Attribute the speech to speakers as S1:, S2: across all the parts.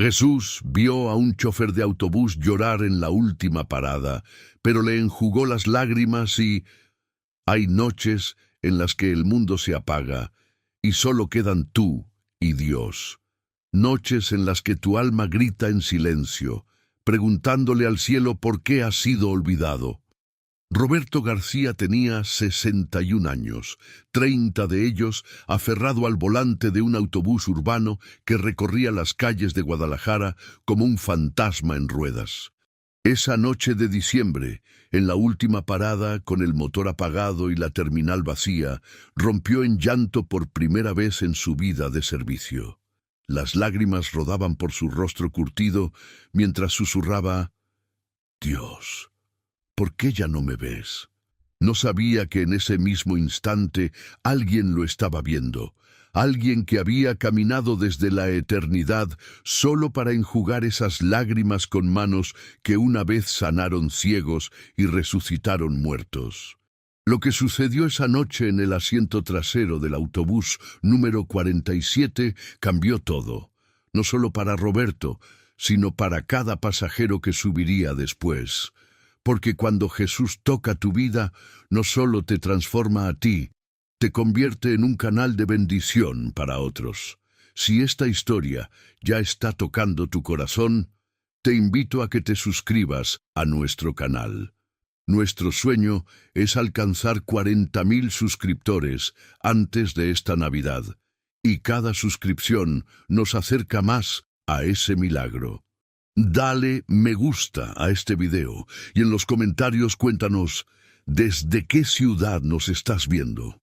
S1: Jesús vio a un chofer de autobús llorar en la última parada, pero le enjugó las lágrimas y hay noches en las que el mundo se apaga y solo quedan tú y Dios. Noches en las que tu alma grita en silencio, preguntándole al cielo por qué has sido olvidado. Roberto García tenía 61 años, 30 de ellos aferrado al volante de un autobús urbano que recorría las calles de Guadalajara como un fantasma en ruedas. Esa noche de diciembre, en la última parada, con el motor apagado y la terminal vacía, rompió en llanto por primera vez en su vida de servicio. Las lágrimas rodaban por su rostro curtido mientras susurraba: «Dios, ¿por qué ya no me ves?». No sabía que en ese mismo instante alguien lo estaba viendo, alguien que había caminado desde la eternidad solo para enjugar esas lágrimas con manos que una vez sanaron ciegos y resucitaron muertos. Lo que sucedió esa noche en el asiento trasero del autobús número 47 cambió todo, no solo para Roberto, sino para cada pasajero que subiría después. Porque cuando Jesús toca tu vida, no solo te transforma a ti, te convierte en un canal de bendición para otros. Si esta historia ya está tocando tu corazón, te invito a que te suscribas a nuestro canal. Nuestro sueño es alcanzar 40,000 suscriptores antes de esta Navidad, y cada suscripción nos acerca más a ese milagro. Dale me gusta a este video y en los comentarios cuéntanos desde qué ciudad nos estás viendo.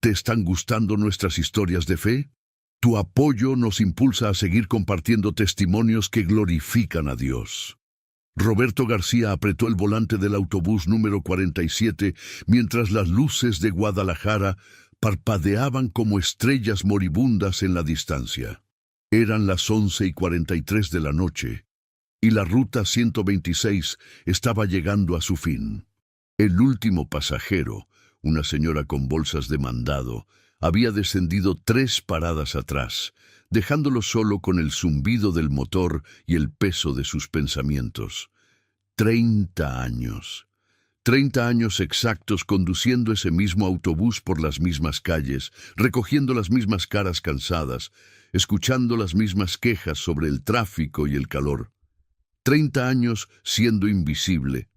S1: ¿Te están gustando nuestras historias de fe? Tu apoyo nos impulsa a seguir compartiendo testimonios que glorifican a Dios. Roberto García apretó el volante del autobús número 47 mientras las luces de Guadalajara parpadeaban como estrellas moribundas en la distancia. Eran las 11:43 de la noche. Y la ruta 126 estaba llegando a su fin. El último pasajero, una señora con bolsas de mandado, había descendido 3 paradas atrás, dejándolo solo con el zumbido del motor y el peso de sus pensamientos. 30 años. 30 años exactos conduciendo ese mismo autobús por las mismas calles, recogiendo las mismas caras cansadas, escuchando las mismas quejas sobre el tráfico y el calor. 30 años siendo invisible.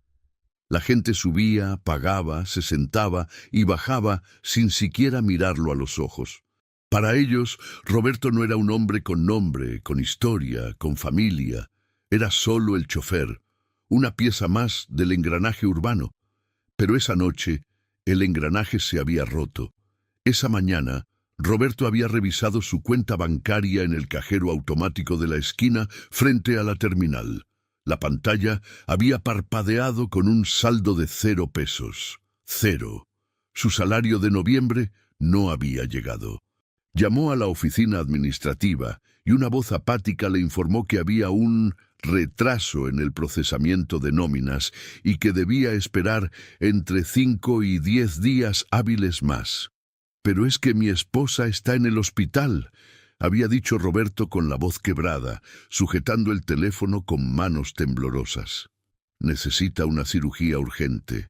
S1: La gente subía, pagaba, se sentaba y bajaba sin siquiera mirarlo a los ojos. Para ellos, Roberto no era un hombre con nombre, con historia, con familia. Era solo el chofer, una pieza más del engranaje urbano. Pero esa noche, el engranaje se había roto. Esa mañana, Roberto había revisado su cuenta bancaria en el cajero automático de la esquina frente a la terminal. La pantalla había parpadeado con un saldo de 0 pesos. 0. Su salario de noviembre no había llegado. Llamó a la oficina administrativa y una voz apática le informó que había un retraso en el procesamiento de nóminas y que debía esperar entre 5 y 10 días hábiles más. «Pero es que mi esposa está en el hospital», había dicho Roberto con la voz quebrada, sujetando el teléfono con manos temblorosas. «Necesita una cirugía urgente.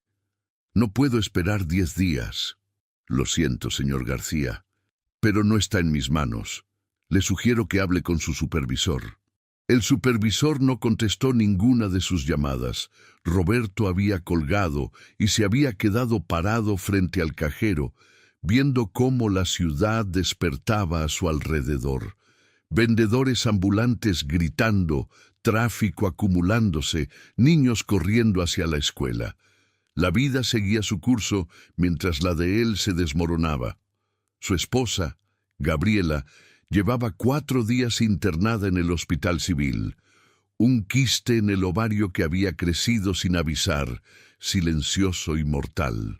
S1: No puedo esperar 10 días. Lo siento, señor García, pero no está en mis manos. Le sugiero que hable con su supervisor». El supervisor no contestó ninguna de sus llamadas. Roberto había colgado y se había quedado parado frente al cajero, viendo cómo la ciudad despertaba a su alrededor. Vendedores ambulantes gritando, tráfico acumulándose, niños corriendo hacia la escuela. La vida seguía su curso mientras la de él se desmoronaba. Su esposa, Gabriela, llevaba 4 días internada en el hospital civil. Un quiste en el ovario que había crecido sin avisar, silencioso y mortal.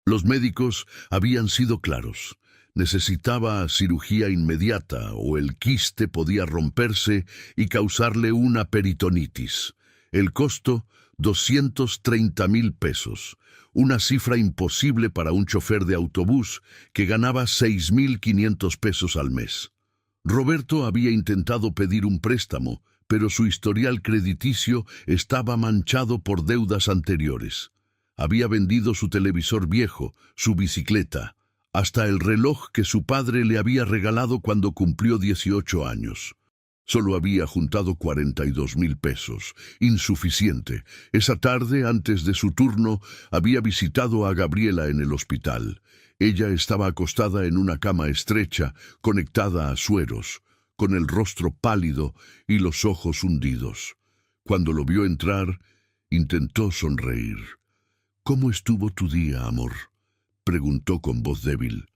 S1: Los médicos habían sido claros. Necesitaba cirugía inmediata o el quiste podía romperse y causarle una peritonitis. El costo, 230,000 pesos, una cifra imposible para un chofer de autobús que ganaba 6,500 pesos al mes. Roberto había intentado pedir un préstamo, pero su historial crediticio estaba manchado por deudas anteriores. Había vendido su televisor viejo, su bicicleta, hasta el reloj que su padre le había regalado cuando cumplió 18 años. Solo había juntado 42,000 pesos, insuficiente. Esa tarde, antes de su turno, había visitado a Gabriela en el hospital. Ella estaba acostada en una cama estrecha, conectada a sueros, con el rostro pálido y los ojos hundidos. Cuando lo vio entrar, intentó sonreír. «¿Cómo estuvo tu día, amor?», preguntó con voz débil.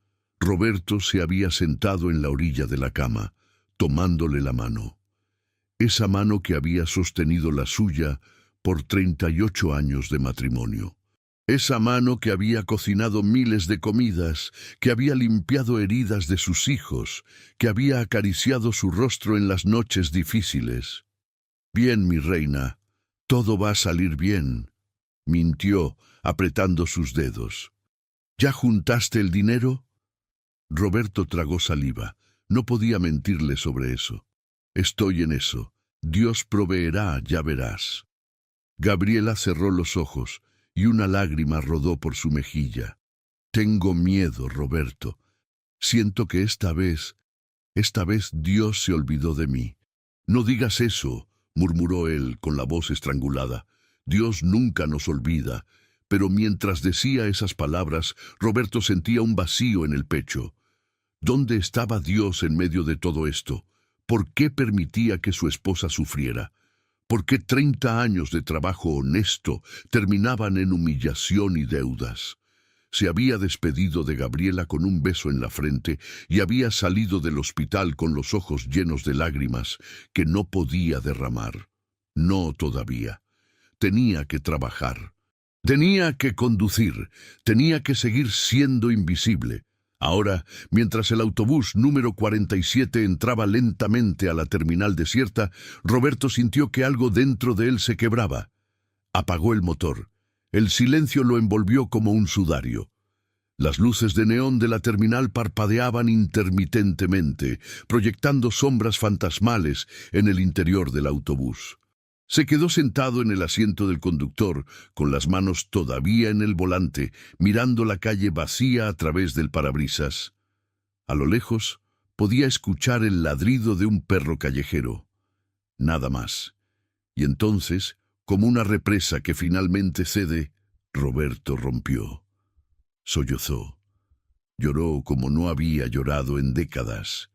S1: Roberto se había sentado en la orilla de la cama, tomándole la mano. Esa mano que había sostenido la suya por 38 años de matrimonio. Esa mano que había cocinado miles de comidas, que había limpiado heridas de sus hijos, que había acariciado su rostro en las noches difíciles. «Bien, mi reina, todo va a salir bien», mintió, apretando sus dedos. «¿Ya juntaste el dinero?». Roberto tragó saliva. No podía mentirle sobre eso. «Estoy en eso. Dios proveerá, ya verás». Gabriela cerró los ojos y una lágrima rodó por su mejilla. «Tengo miedo, Roberto. Siento que esta vez Dios se olvidó de mí». «No digas eso», murmuró él con la voz estrangulada. «Dios nunca nos olvida». Pero mientras decía esas palabras, Roberto sentía un vacío en el pecho. ¿Dónde estaba Dios en medio de todo esto? ¿Por qué permitía que su esposa sufriera? ¿Por qué 30 años de trabajo honesto terminaban en humillación y deudas? Se había despedido de Gabriela con un beso en la frente y había salido del hospital con los ojos llenos de lágrimas que no podía derramar. No todavía. Tenía que trabajar. Tenía que conducir. Tenía que seguir siendo invisible. Ahora, mientras el autobús número 47 entraba lentamente a la terminal desierta, Roberto sintió que algo dentro de él se quebraba. Apagó el motor. El silencio lo envolvió como un sudario. Las luces de neón de la terminal parpadeaban intermitentemente, proyectando sombras fantasmales en el interior del autobús. Se quedó sentado en el asiento del conductor, con las manos todavía en el volante, mirando la calle vacía a través del parabrisas. A lo lejos, podía escuchar el ladrido de un perro callejero. Nada más. Y entonces, como una represa que finalmente cede, Roberto rompió. Sollozó. Lloró como no había llorado en décadas.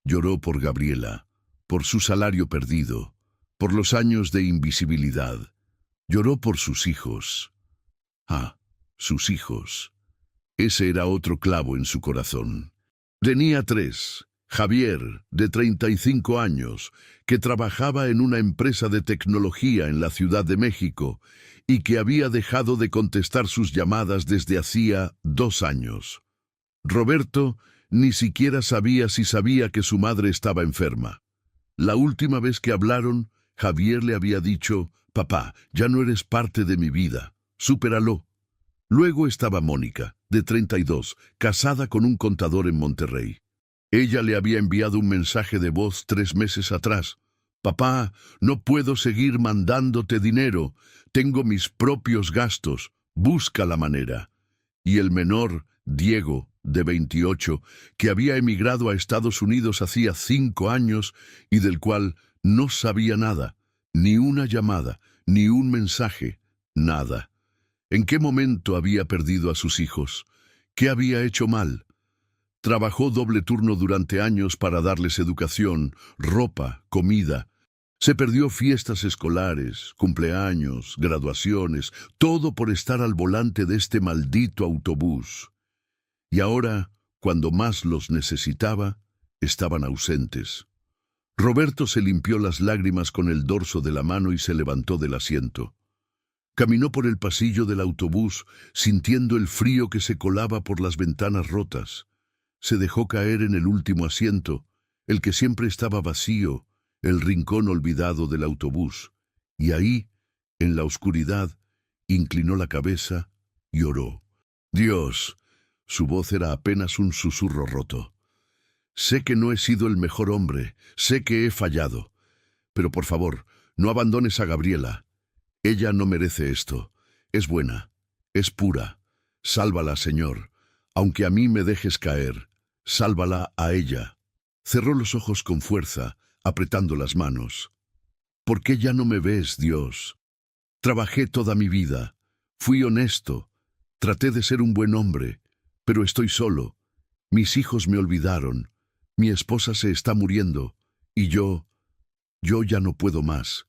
S1: Lloró por Gabriela, por su salario perdido, por los años de invisibilidad. Lloró por sus hijos. Ah, sus hijos. Ese era otro clavo en su corazón. Tenía 3. Javier, de 35 años, que trabajaba en una empresa de tecnología en la Ciudad de México y que había dejado de contestar sus llamadas desde hacía 2 años. Roberto ni siquiera sabía si sabía que su madre estaba enferma. La última vez que hablaron, Javier le había dicho: «Papá, ya no eres parte de mi vida, supéralo». Luego estaba Mónica, de 32, casada con un contador en Monterrey. Ella le había enviado un mensaje de voz 3 meses atrás. «Papá, no puedo seguir mandándote dinero, tengo mis propios gastos, busca la manera». Y el menor, Diego, de 28, que había emigrado a Estados Unidos hacía 5 años y del cual no sabía nada, ni una llamada, ni un mensaje, nada. ¿En qué momento había perdido a sus hijos? ¿Qué había hecho mal? Trabajó doble turno durante años para darles educación, ropa, comida. Se perdió fiestas escolares, cumpleaños, graduaciones, todo por estar al volante de este maldito autobús. Y ahora, cuando más los necesitaba, estaban ausentes. Roberto se limpió las lágrimas con el dorso de la mano y se levantó del asiento. Caminó por el pasillo del autobús, sintiendo el frío que se colaba por las ventanas rotas. Se dejó caer en el último asiento, el que siempre estaba vacío, el rincón olvidado del autobús, y ahí, en la oscuridad, inclinó la cabeza y oró. «Dios», su voz era apenas un susurro roto. «Sé que no he sido el mejor hombre, sé que he fallado, Pero por favor, no abandones a Gabriela. Ella no merece esto. Es buena, es pura. Sálvala, Señor. Aunque a mí me dejes caer, sálvala a ella. Cerró los ojos con fuerza, apretando las manos. ¿Por qué ya no me ves, Dios? Trabajé toda mi vida. Fui honesto. Traté de ser un buen hombre. Pero estoy solo. Mis hijos me olvidaron. Mi esposa se está muriendo. Y yo ya no puedo más.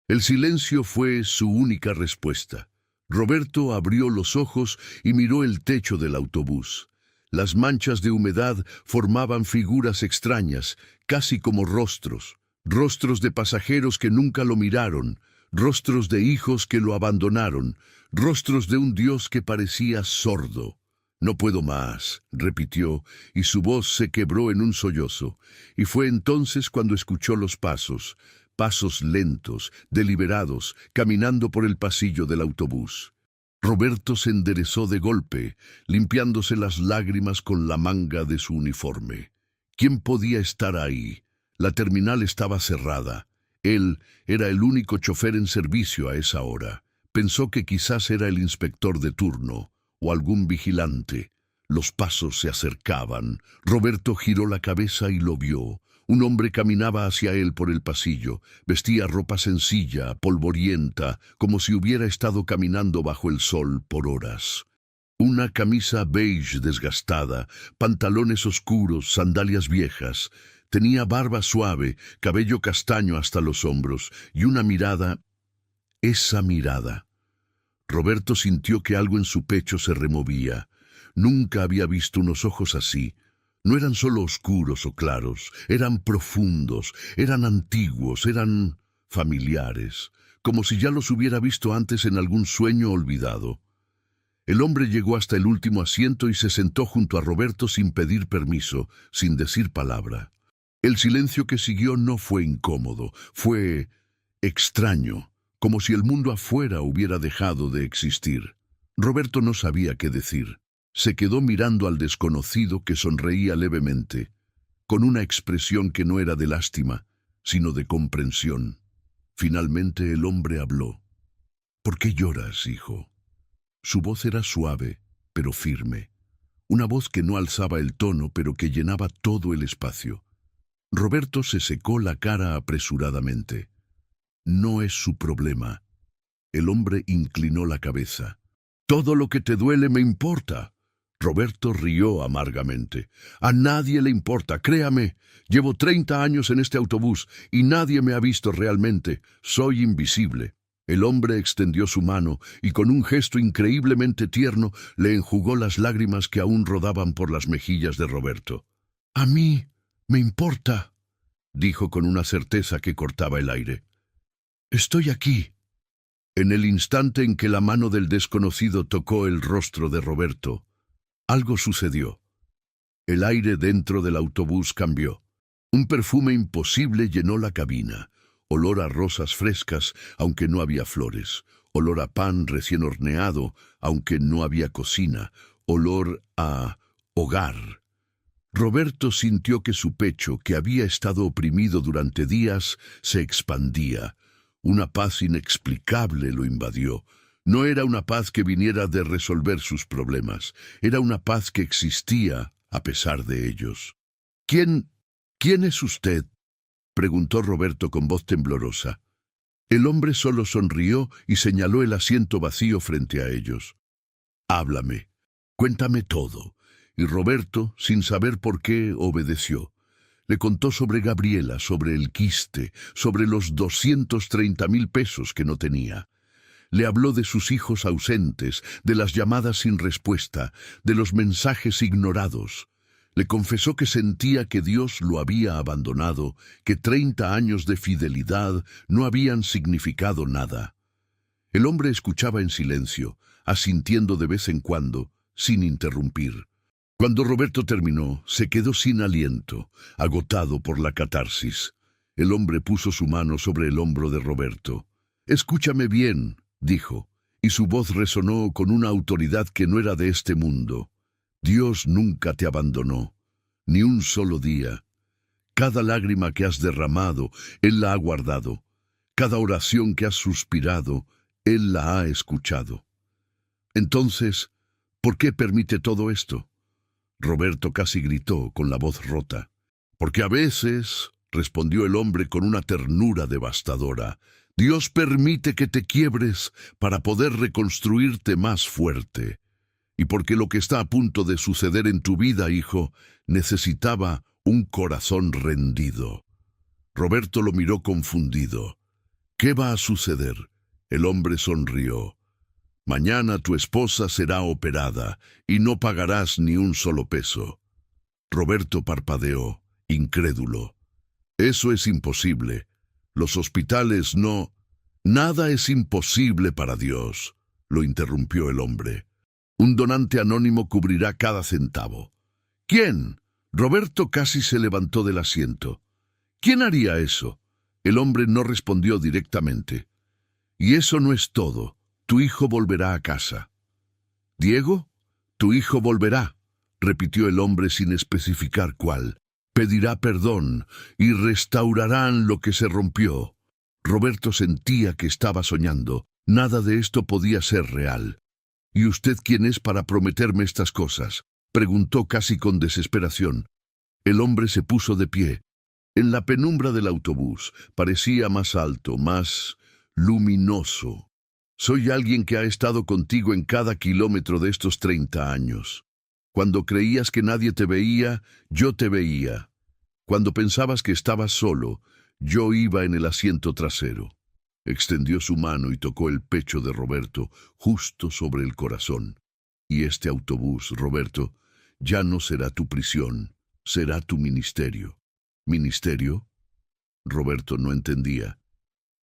S1: El silencio fue su única respuesta. Roberto abrió los ojos y miró el techo del autobús. Las manchas de humedad formaban figuras extrañas, casi como rostros. Rostros de pasajeros que nunca lo miraron, rostros de hijos que lo abandonaron, rostros de un Dios que parecía sordo. «No puedo más», repitió, y su voz se quebró en un sollozo. Y fue entonces cuando escuchó los pasos, pasos lentos, deliberados, caminando por el pasillo del autobús. Roberto se enderezó de golpe, limpiándose las lágrimas con la manga de su uniforme. ¿Quién podía estar ahí? La terminal estaba cerrada. Él era el único chofer en servicio a esa hora. Pensó que quizás era el inspector de turno o algún vigilante. Los pasos se acercaban. Roberto giró la cabeza y lo vio. Un hombre caminaba hacia él por el pasillo. Vestía ropa sencilla, polvorienta, como si hubiera estado caminando bajo el sol por horas. Una camisa beige desgastada, pantalones oscuros, sandalias viejas. Tenía barba suave, cabello castaño hasta los hombros, y una mirada, esa mirada. Roberto sintió que algo en su pecho se removía. Nunca había visto unos ojos así. No eran solo oscuros o claros, eran profundos, eran antiguos, eran familiares, como si ya los hubiera visto antes en algún sueño olvidado. El hombre llegó hasta el último asiento y se sentó junto a Roberto sin pedir permiso, sin decir palabra. El silencio que siguió no fue incómodo, fue extraño, como si el mundo afuera hubiera dejado de existir. Roberto no sabía qué decir. Se quedó mirando al desconocido que sonreía levemente, con una expresión que no era de lástima, sino de comprensión. Finalmente el hombre habló. «¿Por qué lloras, hijo?» Su voz era suave, pero firme. Una voz que no alzaba el tono, pero que llenaba todo el espacio. Roberto se secó la cara apresuradamente. «No es su problema». El hombre inclinó la cabeza. «Todo lo que te duele me importa». Roberto rió amargamente. «A nadie le importa, créame. Llevo 30 años en este autobús y nadie me ha visto realmente. Soy invisible». El hombre extendió su mano y con un gesto increíblemente tierno le enjugó las lágrimas que aún rodaban por las mejillas de Roberto. «A mí me importa», dijo con una certeza que cortaba el aire. «Estoy aquí». En el instante en que la mano del desconocido tocó el rostro de Roberto, algo sucedió. El aire dentro del autobús cambió. Un perfume imposible llenó la cabina. Olor a rosas frescas, aunque no había flores. Olor a pan recién horneado, aunque no había cocina. Olor a hogar. Roberto sintió que su pecho, que había estado oprimido durante días, se expandía. Una paz inexplicable lo invadió. No era una paz que viniera de resolver sus problemas. Era una paz que existía a pesar de ellos. ¿Quién es usted?», preguntó Roberto con voz temblorosa. El hombre solo sonrió y señaló el asiento vacío frente a ellos. «Háblame, cuéntame todo». Y Roberto, sin saber por qué, obedeció. Le contó sobre Gabriela, sobre el quiste, sobre los 230,000 pesos que no tenía. Le habló de sus hijos ausentes, de las llamadas sin respuesta, de los mensajes ignorados. Le confesó que sentía que Dios lo había abandonado, que 30 años de fidelidad no habían significado nada. El hombre escuchaba en silencio, asintiendo de vez en cuando, sin interrumpir. Cuando Roberto terminó, se quedó sin aliento, agotado por la catarsis. El hombre puso su mano sobre el hombro de Roberto. «Escúchame bien», dijo, y su voz resonó con una autoridad que no era de este mundo. «Dios nunca te abandonó, ni un solo día. Cada lágrima que has derramado, Él la ha guardado. Cada oración que has suspirado, Él la ha escuchado. Entonces, ¿por qué permite todo esto? Roberto casi gritó con la voz rota. Porque a veces, respondió el hombre con una ternura devastadora, Dios permite que te quiebres para poder reconstruirte más fuerte. Y porque lo que está a punto de suceder en tu vida, hijo, necesitaba un corazón rendido. Roberto lo miró confundido. ¿Qué va a suceder? El hombre sonrió. Mañana tu esposa será operada y no pagarás ni un solo peso. Roberto parpadeó, incrédulo. Eso es imposible. Los hospitales no... Nada es imposible para Dios, lo interrumpió el hombre. Un donante anónimo cubrirá cada centavo. ¿Quién? Roberto casi se levantó del asiento. ¿Quién haría eso? El hombre no respondió directamente. Y eso no es todo. Tu hijo volverá a casa. ¿Diego? Tu hijo volverá, repitió el hombre sin especificar cuál. Pedirá perdón y restaurarán lo que se rompió. Roberto sentía que estaba soñando. Nada de esto podía ser real. ¿Y usted quién es para prometerme estas cosas?, preguntó casi con desesperación. El hombre se puso de pie. En la penumbra del autobús parecía más alto, más luminoso. Soy alguien que ha estado contigo en cada kilómetro de estos 30 años. Cuando creías que nadie te veía, yo te veía. Cuando pensabas que estabas solo, yo iba en el asiento trasero. Extendió su mano y tocó el pecho de Roberto, justo sobre el corazón. Y este autobús, Roberto, ya no será tu prisión, será tu ministerio. ¿Ministerio? Roberto no entendía.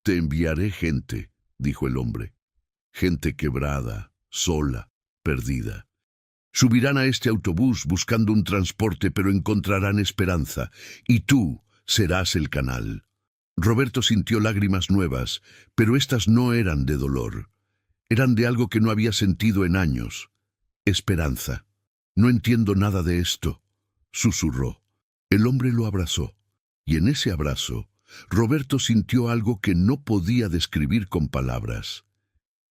S1: Te enviaré gente, dijo el hombre. Gente quebrada, sola, perdida. Subirán a este autobús buscando un transporte, pero encontrarán esperanza, y tú serás el canal. Roberto sintió lágrimas nuevas, pero estas no eran de dolor. Eran de algo que no había sentido en años. Esperanza. No entiendo nada de esto, susurró. El hombre lo abrazó, y en ese abrazo, Roberto sintió algo que no podía describir con palabras.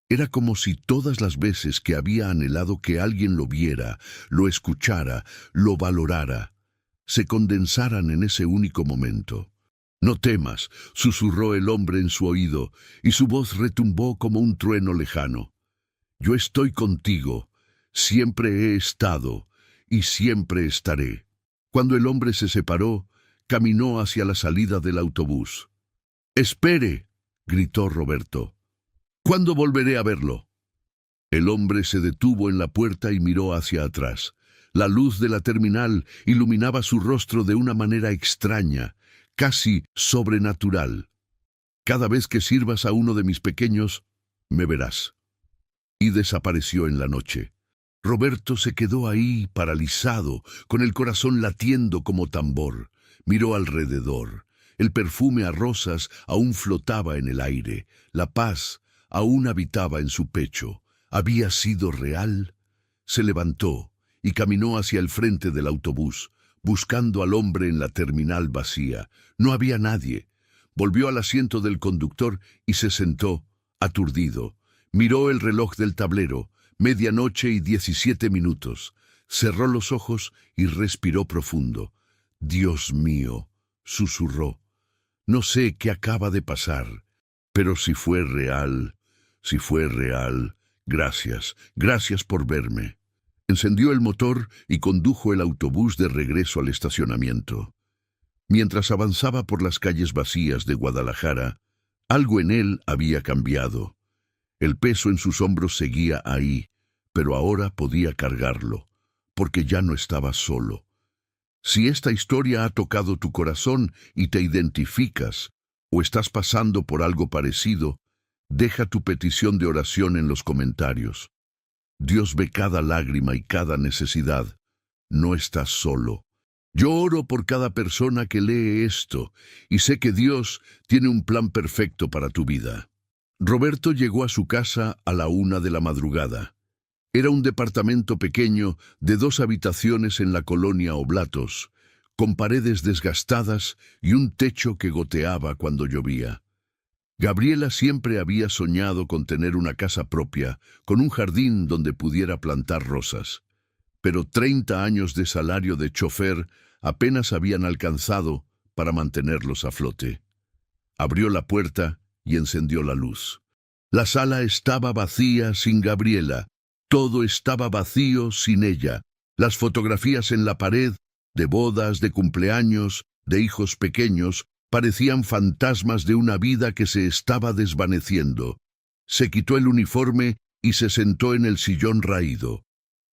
S1: Era como si todas las veces que había anhelado que alguien lo viera, lo escuchara, lo valorara, se condensaran en ese único momento. No temas, susurró el hombre en su oído, y su voz retumbó como un trueno lejano. Yo estoy contigo, siempre he estado, y siempre estaré. Cuando el hombre se separó, caminó hacia la salida del autobús. «¡Espere!», gritó Roberto. «¿Cuándo volveré a verlo?». El hombre se detuvo en la puerta y miró hacia atrás. La luz de la terminal iluminaba su rostro de una manera extraña, casi sobrenatural. «Cada vez que sirvas a uno de mis pequeños, me verás». Y desapareció en la noche. Roberto se quedó ahí, paralizado, con el corazón latiendo como tambor. Miró alrededor. El perfume a rosas aún flotaba en el aire. La paz aún habitaba en su pecho. ¿Había sido real? Se levantó y caminó hacia el frente del autobús, buscando al hombre en la terminal vacía. No había nadie. Volvió al asiento del conductor y se sentó, aturdido. Miró el reloj del tablero, 00:17. Cerró los ojos y respiró profundo. «Dios mío», susurró. «No sé qué acaba de pasar, pero si fue real, gracias, gracias por verme». Encendió el motor y condujo el autobús de regreso al estacionamiento. Mientras avanzaba por las calles vacías de Guadalajara, algo en él había cambiado. El peso en sus hombros seguía ahí, pero ahora podía cargarlo, porque ya no estaba solo. Si esta historia ha tocado tu corazón y te identificas, o estás pasando por algo parecido, deja tu petición de oración en los comentarios. Dios ve cada lágrima y cada necesidad. No estás solo. Yo oro por cada persona que lee esto, y sé que Dios tiene un plan perfecto para tu vida. Roberto llegó a su casa a la 1 de la madrugada. Era un departamento pequeño de 2 habitaciones en la colonia Oblatos, con paredes desgastadas y un techo que goteaba cuando llovía. Gabriela siempre había soñado con tener una casa propia, con un jardín donde pudiera plantar rosas. Pero 30 años de salario de chofer apenas habían alcanzado para mantenerlos a flote. Abrió la puerta y encendió la luz. La sala estaba vacía sin Gabriela. Todo estaba vacío sin ella. Las fotografías en la pared, de bodas, de cumpleaños, de hijos pequeños, parecían fantasmas de una vida que se estaba desvaneciendo. Se quitó el uniforme y se sentó en el sillón raído.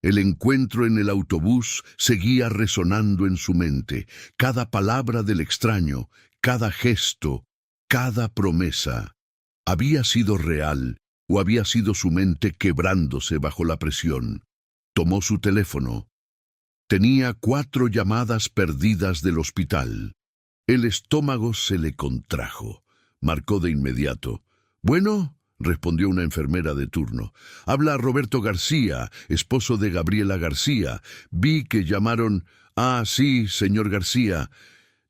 S1: El encuentro en el autobús seguía resonando en su mente. Cada palabra del extraño, cada gesto, cada promesa. ¿Había sido real o había sido su mente quebrándose bajo la presión? Tomó su teléfono. Tenía 4 llamadas perdidas del hospital. El estómago se le contrajo. Marcó de inmediato. «Bueno», respondió una enfermera de turno. «Habla Roberto García, esposo de Gabriela García. Vi que llamaron». «Ah, sí, señor García.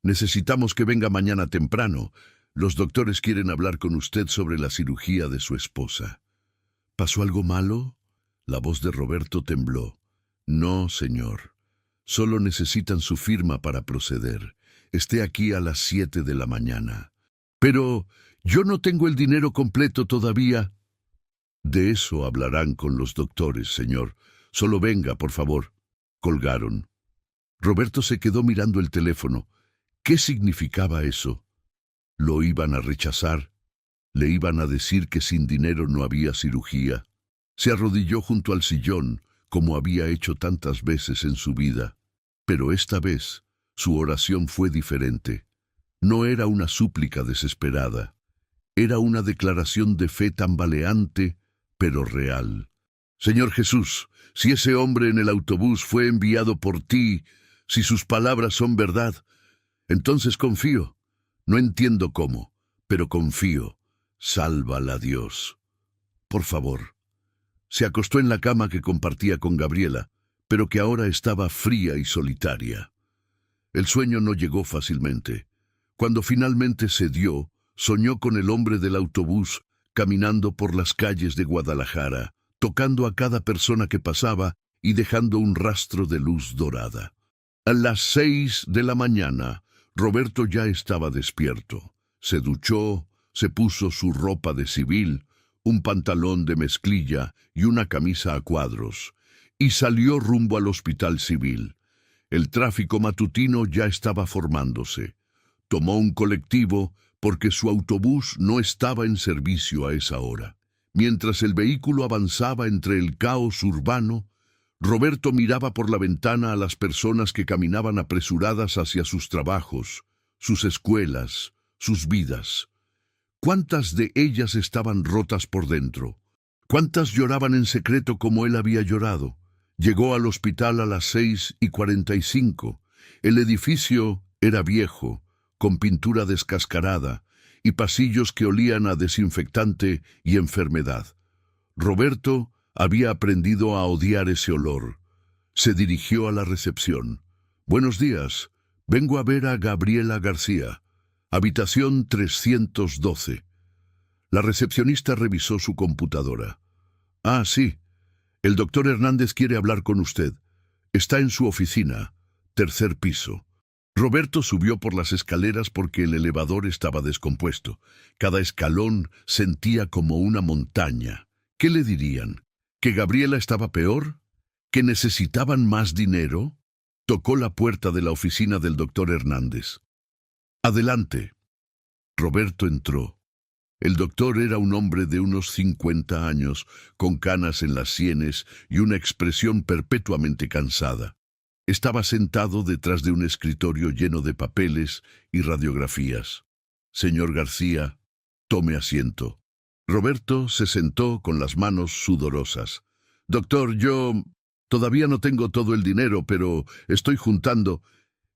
S1: Necesitamos que venga mañana temprano. Los doctores quieren hablar con usted sobre la cirugía de su esposa». «¿Pasó algo malo?» La voz de Roberto tembló. «No, señor. Solo necesitan su firma para proceder. Esté aquí a las 7 de la mañana». «Pero yo no tengo el dinero completo todavía». «De eso hablarán con los doctores, señor. Solo venga, por favor». Colgaron. Roberto se quedó mirando el teléfono. ¿Qué significaba eso? ¿Lo iban a rechazar? ¿Le iban a decir que sin dinero no había cirugía? Se arrodilló junto al sillón, como había hecho tantas veces en su vida. Pero esta vez, su oración fue diferente. No era una súplica desesperada. Era una declaración de fe tambaleante, pero real. «Señor Jesús, si ese hombre en el autobús fue enviado por ti, si sus palabras son verdad, entonces confío. No entiendo cómo, pero confío. Sálvala, Dios. Por favor». Se acostó en la cama que compartía con Gabriela, pero que ahora estaba fría y solitaria. El sueño no llegó fácilmente. Cuando finalmente se dio, soñó con el hombre del autobús caminando por las calles de Guadalajara, tocando a cada persona que pasaba y dejando un rastro de luz dorada. A las 6 de la mañana, Roberto ya estaba despierto. Se duchó, se puso su ropa de civil, un pantalón de mezclilla y una camisa a cuadros, y salió rumbo al hospital civil. El tráfico matutino ya estaba formándose. Tomó un colectivo porque su autobús no estaba en servicio a esa hora. Mientras el vehículo avanzaba entre el caos urbano, Roberto miraba por la ventana a las personas que caminaban apresuradas hacia sus trabajos, sus escuelas, sus vidas. ¿Cuántas de ellas estaban rotas por dentro? ¿Cuántas lloraban en secreto como él había llorado? Llegó al hospital a las 6:45. El edificio era viejo, con pintura descascarada y pasillos que olían a desinfectante y enfermedad. Roberto había aprendido a odiar ese olor. Se dirigió a la recepción. «Buenos días. Vengo a ver a Gabriela García. Habitación 312. La recepcionista revisó su computadora. «Ah, sí. El doctor Hernández quiere hablar con usted. Está en su oficina, 3er piso». Roberto subió por las escaleras porque el elevador estaba descompuesto. Cada escalón sentía como una montaña. ¿Qué le dirían? ¿Que Gabriela estaba peor? ¿Que necesitaban más dinero? Tocó la puerta de la oficina del doctor Hernández. «Adelante». Roberto entró. El doctor era un hombre de unos 50 años, con canas en las sienes y una expresión perpetuamente cansada. Estaba sentado detrás de un escritorio lleno de papeles y radiografías. «Señor García, tome asiento». Roberto se sentó con las manos sudorosas. «Doctor, yo todavía no tengo todo el dinero, pero estoy juntando».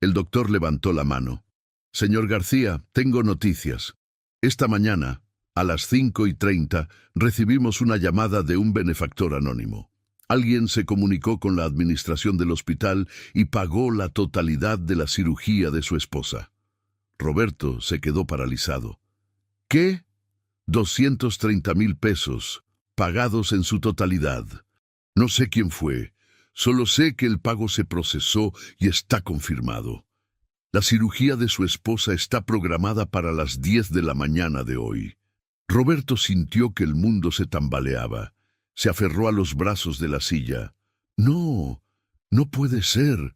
S1: El doctor levantó la mano. «Señor García, tengo noticias. Esta mañana, a las 5:30, recibimos una llamada de un benefactor anónimo. Alguien se comunicó con la administración del hospital y pagó la totalidad de la cirugía de su esposa. Roberto se quedó paralizado. ¿Qué? 230,000 pesos, pagados en su totalidad. No sé quién fue, solo sé que el pago se procesó y está confirmado. La cirugía de su esposa está programada para las 10 de la mañana de hoy. Roberto sintió que el mundo se tambaleaba. Se aferró a los brazos de la silla. No, no puede ser.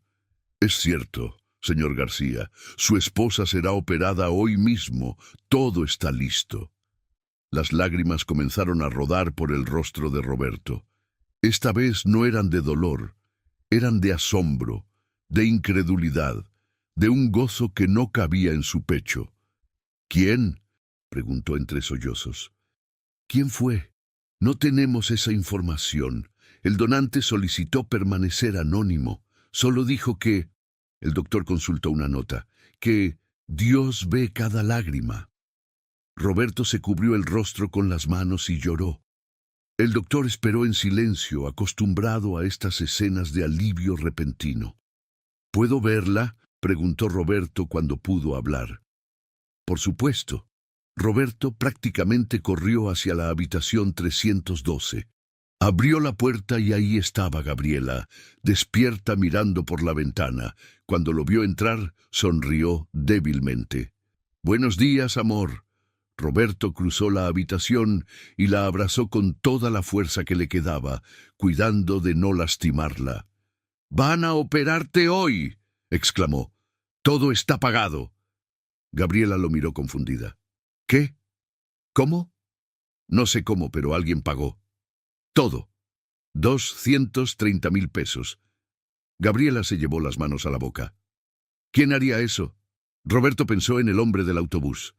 S1: Es cierto, señor García. Su esposa será operada hoy mismo. Todo está listo. Las lágrimas comenzaron a rodar por el rostro de Roberto. Esta vez no eran de dolor, eran de asombro, de incredulidad, de un gozo que no cabía en su pecho. ¿Quién? Preguntó entre sollozos. ¿Quién fue? No tenemos esa información. El donante solicitó permanecer anónimo. Solo dijo que... El doctor consultó una nota. Que Dios ve cada lágrima. Roberto se cubrió el rostro con las manos y lloró. El doctor esperó en silencio, acostumbrado a estas escenas de alivio repentino. ¿Puedo verla?, preguntó Roberto cuando pudo hablar. Por supuesto. Roberto prácticamente corrió hacia la habitación 312. Abrió la puerta y ahí estaba Gabriela, despierta mirando por la ventana. Cuando lo vio entrar, sonrió débilmente. «Buenos días, amor». Roberto cruzó la habitación y la abrazó con toda la fuerza que le quedaba, cuidando de no lastimarla. «¡Van a operarte hoy!», exclamó. «Todo está pagado». Gabriela lo miró confundida. «¿Qué? ¿Cómo?» «No sé cómo, pero alguien pagó. Todo. 230,000 pesos». Gabriela se llevó las manos a la boca. ¿Quién haría eso? Roberto pensó en el hombre del autobús,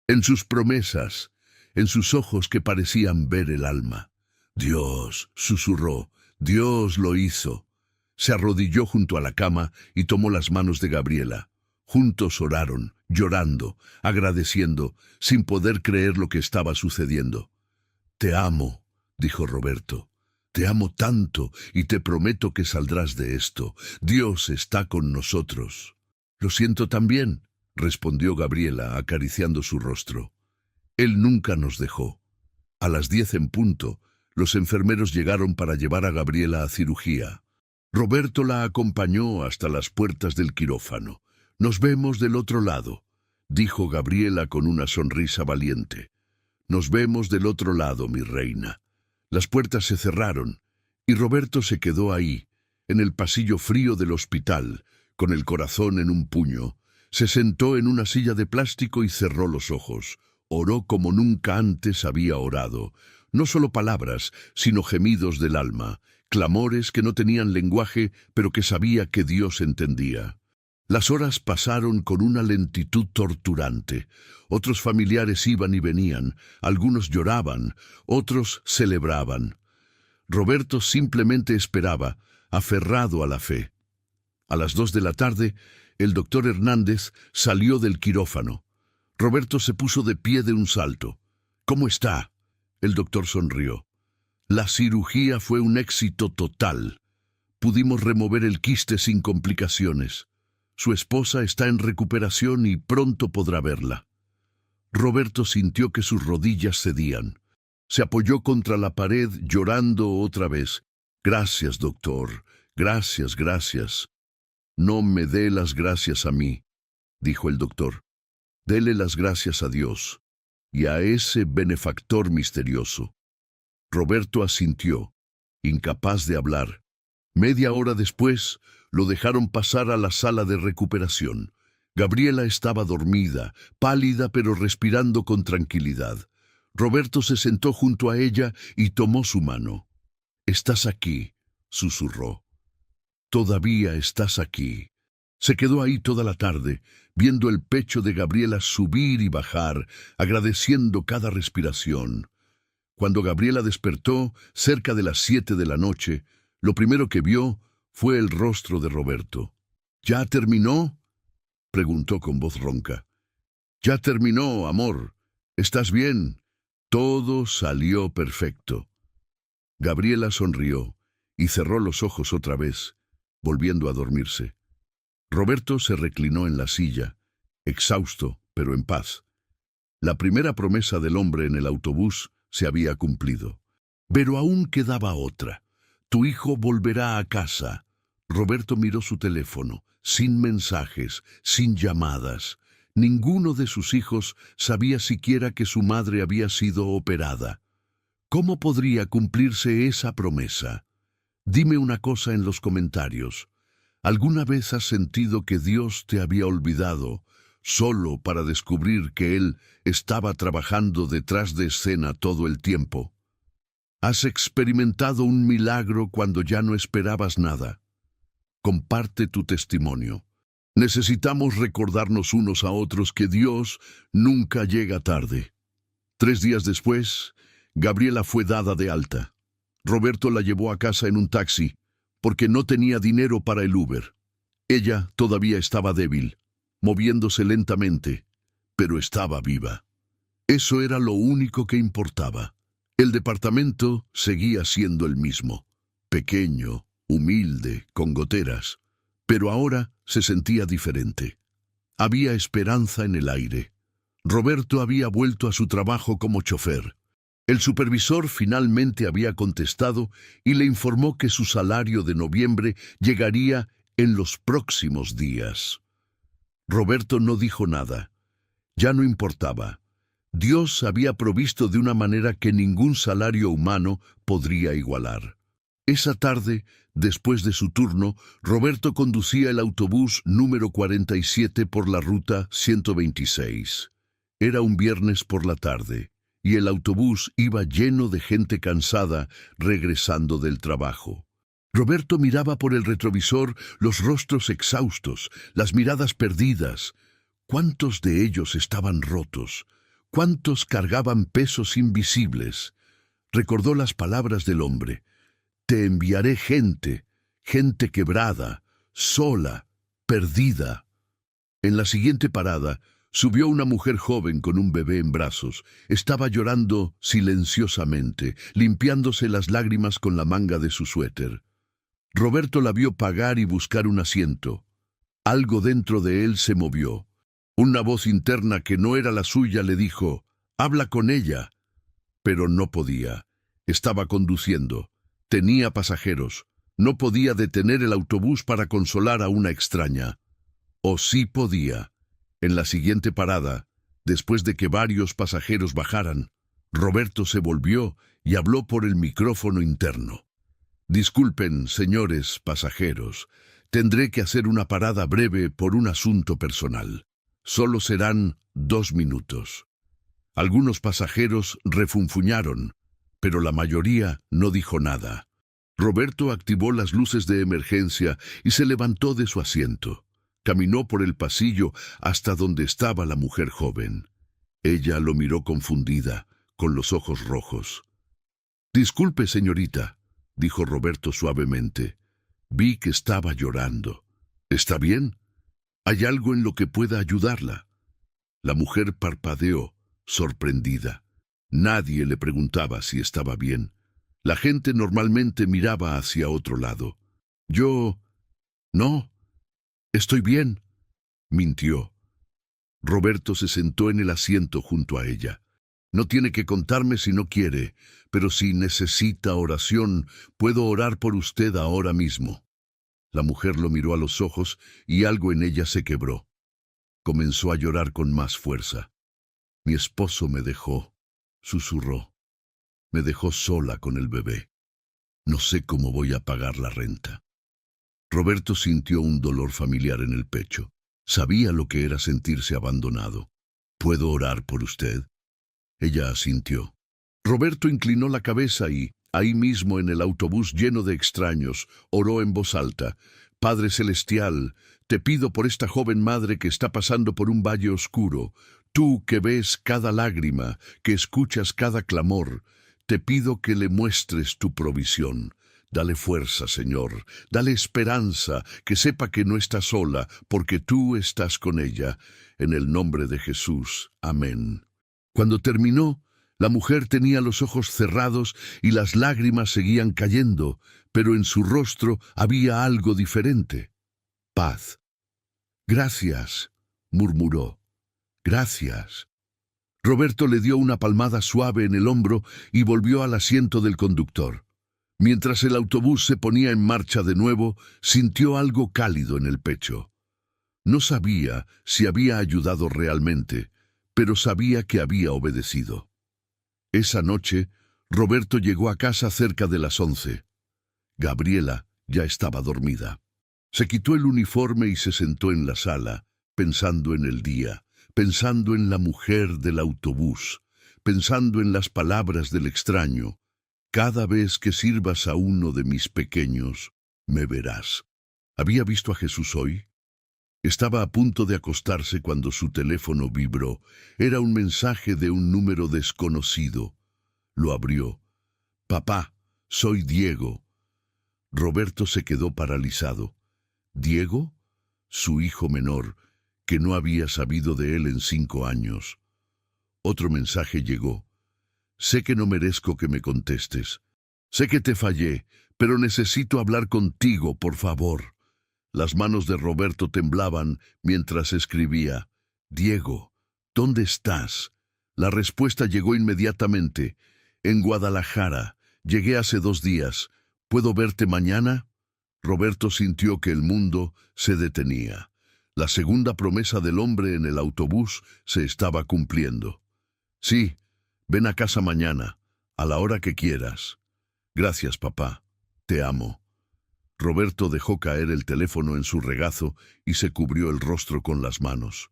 S1: en sus promesas, en sus ojos que parecían ver el alma. «Dios», susurró, «Dios lo hizo». Se arrodilló junto a la cama y tomó las manos de Gabriela. Juntos oraron, llorando, agradeciendo, sin poder creer lo que estaba sucediendo. «Te amo», dijo Roberto. «Te amo tanto y te prometo que saldrás de esto. Dios está con nosotros». «Lo siento también», respondió Gabriela, acariciando su rostro. «Él nunca nos dejó». A las 10 en punto, los enfermeros llegaron para llevar a Gabriela a cirugía. Roberto la acompañó hasta las puertas del quirófano. «Nos vemos del otro lado», dijo Gabriela con una sonrisa valiente. «Nos vemos del otro lado, mi reina». Las puertas se cerraron y Roberto se quedó ahí, en el pasillo frío del hospital, con el corazón en un puño. Se sentó en una silla de plástico y cerró los ojos. Oró como nunca antes había orado. No solo palabras, sino gemidos del alma, clamores que no tenían lenguaje, pero que sabía que Dios entendía. Las horas pasaron con una lentitud torturante. Otros familiares iban y venían, algunos lloraban, otros celebraban. Roberto simplemente esperaba, aferrado a la fe. A las 2 de la tarde, el doctor Hernández salió del quirófano. Roberto se puso de pie de un salto. «¿Cómo está?». El doctor sonrió. «La cirugía fue un éxito total. Pudimos remover el quiste sin complicaciones. Su esposa está en recuperación y pronto podrá verla». Roberto sintió que sus rodillas cedían. Se apoyó contra la pared llorando otra vez. «Gracias, doctor. Gracias, gracias». «No me dé las gracias a mí», dijo el doctor. «Dele las gracias a Dios y a ese benefactor misterioso». Roberto asintió, incapaz de hablar. Media hora después, lo dejaron pasar a la sala de recuperación. Gabriela estaba dormida, pálida pero respirando con tranquilidad. Roberto se sentó junto a ella y tomó su mano. «Estás aquí», susurró. «Todavía estás aquí». Se quedó ahí toda la tarde, viendo el pecho de Gabriela subir y bajar, agradeciendo cada respiración. Cuando Gabriela despertó, cerca de las 7 de la noche, lo primero que vio fue el rostro de Roberto. «¿Ya terminó?», preguntó con voz ronca. «Ya terminó, amor. ¿Estás bien?». Todo salió perfecto. Gabriela sonrió y cerró los ojos otra vez, volviendo a dormirse. Roberto se reclinó en la silla, exhausto, pero en paz. La primera promesa del hombre en el autobús se había cumplido. Pero aún quedaba otra. Tu hijo volverá a casa. Roberto miró su teléfono, sin mensajes, sin llamadas. Ninguno de sus hijos sabía siquiera que su madre había sido operada. ¿Cómo podría cumplirse esa promesa? Dime una cosa en los comentarios. ¿Alguna vez has sentido que Dios te había olvidado solo para descubrir que Él estaba trabajando detrás de escena todo el tiempo? ¿Has experimentado un milagro cuando ya no esperabas nada? Comparte tu testimonio. Necesitamos recordarnos unos a otros que Dios nunca llega tarde. 3 días después, Gabriela fue dada de alta. Roberto la llevó a casa en un taxi, porque no tenía dinero para el Uber. Ella todavía estaba débil, moviéndose lentamente, pero estaba viva. Eso era lo único que importaba. El departamento seguía siendo el mismo, pequeño, humilde, con goteras, pero ahora se sentía diferente. Había esperanza en el aire. Roberto había vuelto a su trabajo como chofer. El supervisor finalmente había contestado y le informó que su salario de noviembre llegaría en los próximos días. Roberto no dijo nada. Ya no importaba. Dios había provisto de una manera que ningún salario humano podría igualar. Esa tarde, después de su turno, Roberto conducía el autobús número 47 por la ruta 126. Era un viernes por la tarde, y el autobús iba lleno de gente cansada regresando del trabajo. Roberto miraba por el retrovisor los rostros exhaustos, las miradas perdidas. ¿Cuántos de ellos estaban rotos? ¿Cuántos cargaban pesos invisibles? Recordó las palabras del hombre. Te enviaré gente, gente quebrada, sola, perdida. En la siguiente parada, subió una mujer joven con un bebé en brazos. Estaba llorando silenciosamente, limpiándose las lágrimas con la manga de su suéter. Roberto la vio pagar y buscar un asiento. Algo dentro de él se movió. Una voz interna que no era la suya le dijo, «Habla con ella». Pero no podía. Estaba conduciendo. Tenía pasajeros. No podía detener el autobús para consolar a una extraña. O sí podía. En la siguiente parada, después de que varios pasajeros bajaran, Roberto se volvió y habló por el micrófono interno. «Disculpen, señores pasajeros, tendré que hacer una parada breve por un asunto personal. Solo serán 2 minutos». Algunos pasajeros refunfuñaron, pero la mayoría no dijo nada. Roberto activó las luces de emergencia y se levantó de su asiento. Caminó por el pasillo hasta donde estaba la mujer joven. Ella lo miró confundida, con los ojos rojos. «Disculpe, señorita», dijo Roberto suavemente. «Vi que estaba llorando. ¿Está bien? ¿Hay algo en lo que pueda ayudarla?» La mujer parpadeó, sorprendida. Nadie le preguntaba si estaba bien. La gente normalmente miraba hacia otro lado. «No, estoy bien», mintió. Roberto se sentó en el asiento junto a ella. «No tiene que contarme si no quiere, pero si necesita oración, puedo orar por usted ahora mismo». La mujer lo miró a los ojos y algo en ella se quebró. Comenzó a llorar con más fuerza. «Mi esposo me dejó», susurró. «Me dejó sola con el bebé. No sé cómo voy a pagar la renta». Roberto sintió un dolor familiar en el pecho. Sabía lo que era sentirse abandonado. «¿Puedo orar por usted?» Ella asintió. Roberto inclinó la cabeza y, ahí mismo en el autobús lleno de extraños, oró en voz alta. «Padre Celestial, te pido por esta joven madre que está pasando por un valle oscuro. Tú que ves cada lágrima, que escuchas cada clamor, te pido que le muestres tu provisión. Dale fuerza, Señor, dale esperanza, que sepa que no está sola, porque tú estás con ella. En el nombre de Jesús. Amén». Cuando terminó, La mujer tenía los ojos cerrados y las lágrimas seguían cayendo, pero en su rostro había algo diferente. Paz. Gracias, murmuró. Gracias. Roberto le dio una palmada suave en el hombro y volvió al asiento del conductor. Mientras el autobús se ponía en marcha de nuevo, sintió algo cálido en el pecho. No sabía si había ayudado realmente, pero sabía que había obedecido. Esa noche, Roberto llegó a casa cerca de las 11. Gabriela ya estaba dormida. Se quitó el uniforme y se sentó en la sala, pensando en el día, pensando en la mujer del autobús, pensando en las palabras del extraño. Cada vez que sirvas a uno de mis pequeños, me verás. ¿Había visto a Jesús hoy? Estaba a punto de acostarse cuando su teléfono vibró. Era un mensaje de un número desconocido. Lo abrió. «Papá, soy Diego». Roberto se quedó paralizado. ¿Diego? Su hijo menor, que no había sabido de él en 5 años. Otro mensaje llegó. «Sé que no merezco que me contestes. Sé que te fallé, pero necesito hablar contigo, por favor». Las manos de Roberto temblaban mientras escribía. «Diego, ¿dónde estás?» La respuesta llegó inmediatamente. «En Guadalajara. Llegué hace 2 días. ¿Puedo verte mañana?» Roberto sintió que el mundo se detenía. La segunda promesa del hombre en el autobús se estaba cumpliendo. «Sí, ven a casa mañana, a la hora que quieras». «Gracias, papá. Te amo». Roberto dejó caer el teléfono en su regazo y se cubrió el rostro con las manos.